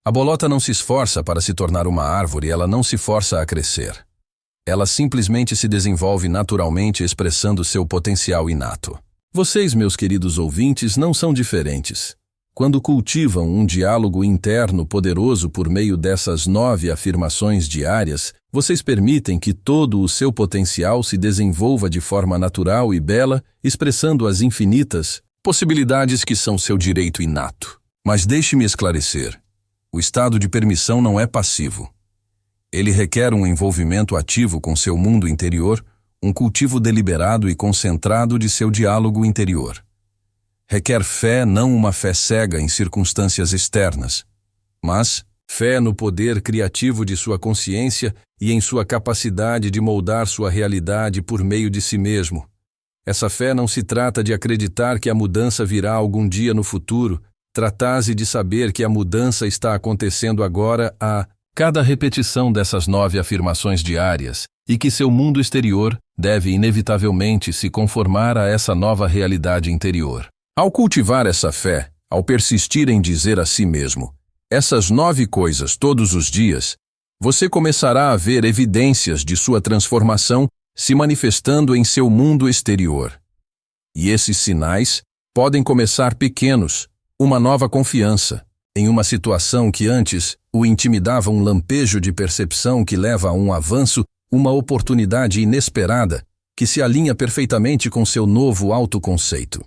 [SPEAKER 1] A bolota não se esforça para se tornar uma árvore, ela não se força a crescer. Ela simplesmente se desenvolve naturalmente expressando seu potencial inato. Vocês, meus queridos ouvintes, não são diferentes. Quando cultivam um diálogo interno poderoso por meio dessas 9 afirmações diárias, vocês permitem que todo o seu potencial se desenvolva de forma natural e bela, expressando as infinitas possibilidades que são seu direito inato. Mas deixe-me esclarecer. O estado de permissão não é passivo. Ele requer um envolvimento ativo com seu mundo interior, um cultivo deliberado e concentrado de seu diálogo interior. Requer fé, não uma fé cega em circunstâncias externas, mas fé no poder criativo de sua consciência e em sua capacidade de moldar sua realidade por meio de si mesmo. Essa fé não se trata de acreditar que a mudança virá algum dia no futuro, trata-se de saber que a mudança está acontecendo agora a cada repetição dessas 9 afirmações diárias e que seu mundo exterior deve inevitavelmente se conformar a essa nova realidade interior. Ao cultivar essa fé, ao persistir em dizer a si mesmo essas 9 coisas todos os dias, você começará a ver evidências de sua transformação se manifestando em seu mundo exterior. E esses sinais podem começar pequenos, uma nova confiança, em uma situação que antes o intimidava, um lampejo de percepção que leva a um avanço, uma oportunidade inesperada, que se alinha perfeitamente com seu novo autoconceito.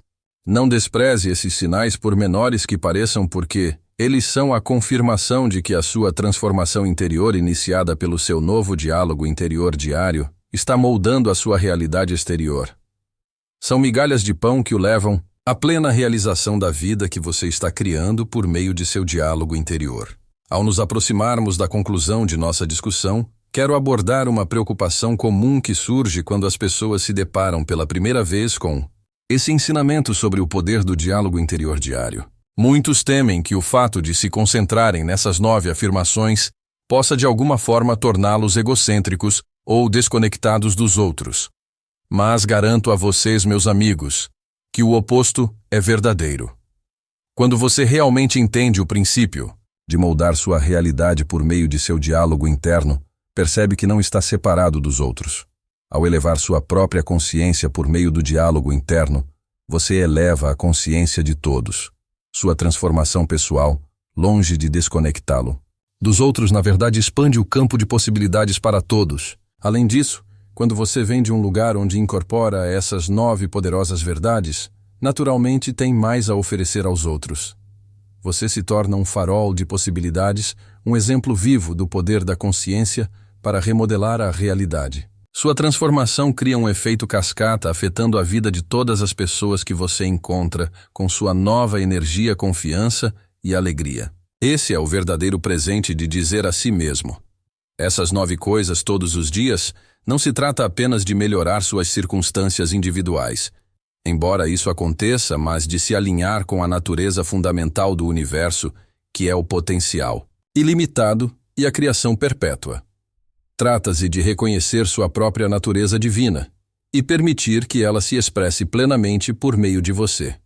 [SPEAKER 1] Não despreze esses sinais por menores que pareçam, porque eles são a confirmação de que a sua transformação interior, iniciada pelo seu novo diálogo interior diário, está moldando a sua realidade exterior. São migalhas de pão que o levam à plena realização da vida que você está criando por meio de seu diálogo interior. Ao nos aproximarmos da conclusão de nossa discussão, quero abordar uma preocupação comum que surge quando as pessoas se deparam pela primeira vez com esse ensinamento sobre o poder do diálogo interior diário. Muitos temem que o fato de se concentrarem nessas 9 afirmações possa de alguma forma torná-los egocêntricos ou desconectados dos outros. Mas garanto a vocês, meus amigos, que o oposto é verdadeiro. Quando você realmente entende o princípio de moldar sua realidade por meio de seu diálogo interno, percebe que não está separado dos outros. Ao elevar sua própria consciência por meio do diálogo interno, você eleva a consciência de todos. Sua transformação pessoal, longe de desconectá-lo dos outros, na verdade expande o campo de possibilidades para todos. Além disso, quando você vem de um lugar onde incorpora essas 9 poderosas verdades, naturalmente tem mais a oferecer aos outros. Você se torna um farol de possibilidades, um exemplo vivo do poder da consciência para remodelar a realidade. Sua transformação cria um efeito cascata, afetando a vida de todas as pessoas que você encontra com sua nova energia, confiança e alegria. Esse é o verdadeiro presente de dizer a si mesmo: essas 9 coisas todos os dias. Não se trata apenas de melhorar suas circunstâncias individuais, embora isso aconteça, mas de se alinhar com a natureza fundamental do universo, que é o potencial ilimitado e a criação perpétua. Trata-se de reconhecer sua própria natureza divina e permitir que ela se expresse plenamente por meio de você.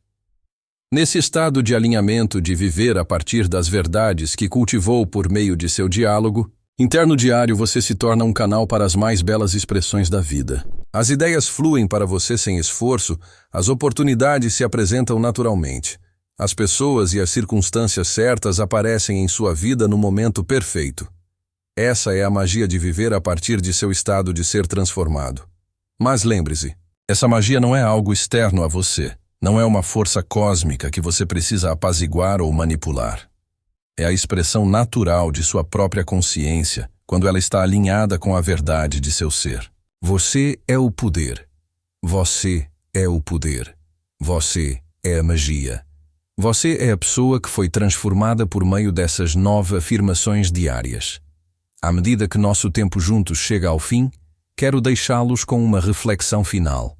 [SPEAKER 1] Nesse estado de alinhamento de viver a partir das verdades que cultivou por meio de seu diálogo interno diário, você se torna um canal para as mais belas expressões da vida. As ideias fluem para você sem esforço, as oportunidades se apresentam naturalmente. As pessoas e as circunstâncias certas aparecem em sua vida no momento perfeito. Essa é a magia de viver a partir de seu estado de ser transformado. Mas lembre-se, essa magia não é algo externo a você, não é uma força cósmica que você precisa apaziguar ou manipular. É a expressão natural de sua própria consciência, quando ela está alinhada com a verdade de seu ser. Você é o poder. Você é o poder. Você é a magia. Você é a pessoa que foi transformada por meio dessas 9 afirmações diárias. À medida que nosso tempo juntos chega ao fim, quero deixá-los com uma reflexão final.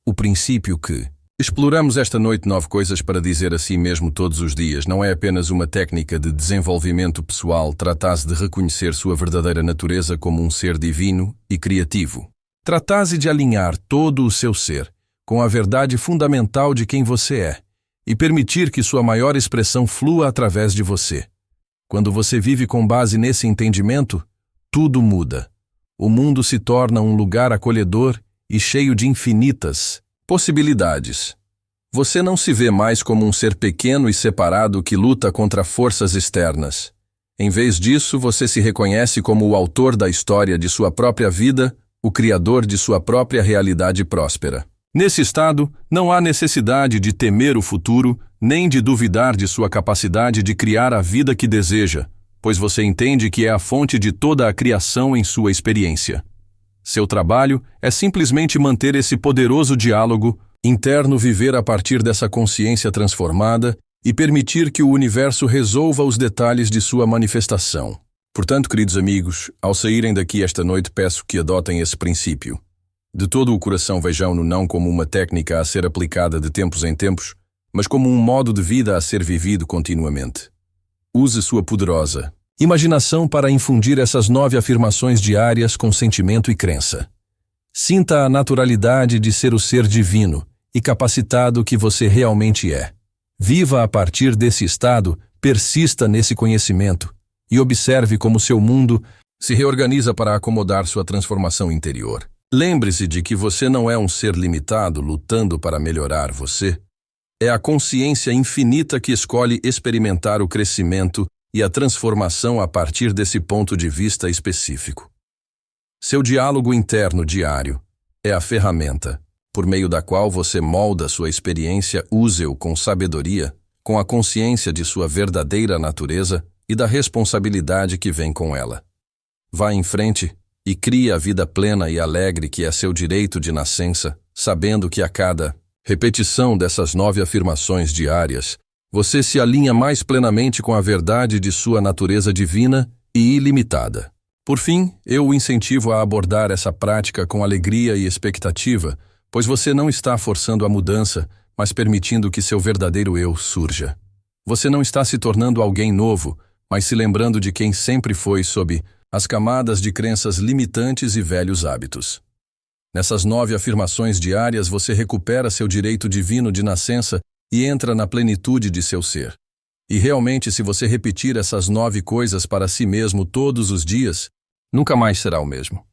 [SPEAKER 1] O princípio que exploramos esta noite, 9 coisas para dizer a si mesmo todos os dias, não é apenas uma técnica de desenvolvimento pessoal, trata-se de reconhecer sua verdadeira natureza como um ser divino e criativo. Trata-se de alinhar todo o seu ser com a verdade fundamental de quem você é e permitir que sua maior expressão flua através de você. Quando você vive com base nesse entendimento, tudo muda. O mundo se torna um lugar acolhedor e cheio de infinitas possibilidades. Você não se vê mais como um ser pequeno e separado que luta contra forças externas. Em vez disso, você se reconhece como o autor da história de sua própria vida, o criador de sua própria realidade próspera. Nesse estado, não há necessidade de temer o futuro, nem de duvidar de sua capacidade de criar a vida que deseja, pois você entende que é a fonte de toda a criação em sua experiência. Seu trabalho é simplesmente manter esse poderoso diálogo interno, viver a partir dessa consciência transformada e permitir que o universo resolva os detalhes de sua manifestação. Portanto, queridos amigos, ao saírem daqui esta noite, peço que adotem esse princípio. De todo o coração vejam-no não como uma técnica a ser aplicada de tempos em tempos, mas como um modo de vida a ser vivido continuamente. Use sua poderosa imaginação para infundir essas 9 afirmações diárias com sentimento e crença. Sinta a naturalidade de ser o ser divino e capacitado que você realmente é. Viva a partir desse estado, persista nesse conhecimento e observe como seu mundo se reorganiza para acomodar sua transformação interior. Lembre-se de que você não é um ser limitado lutando para melhorar você. É a consciência infinita que escolhe experimentar o crescimento e a transformação a partir desse ponto de vista específico. Seu diálogo interno diário é a ferramenta por meio da qual você molda sua experiência. Use-o com sabedoria, com a consciência de sua verdadeira natureza e da responsabilidade que vem com ela. Vá em frente e crie a vida plena e alegre que é seu direito de nascença, sabendo que a cada repetição dessas 9 afirmações diárias, você se alinha mais plenamente com a verdade de sua natureza divina e ilimitada. Por fim, eu o incentivo a abordar essa prática com alegria e expectativa, pois você não está forçando a mudança, mas permitindo que seu verdadeiro eu surja. Você não está se tornando alguém novo, mas se lembrando de quem sempre foi sob as camadas de crenças limitantes e velhos hábitos. Nessas 9 afirmações diárias você recupera seu direito divino de nascença e entra na plenitude de seu ser. E realmente, se você repetir essas 9 coisas para si mesmo todos os dias, nunca mais será o mesmo.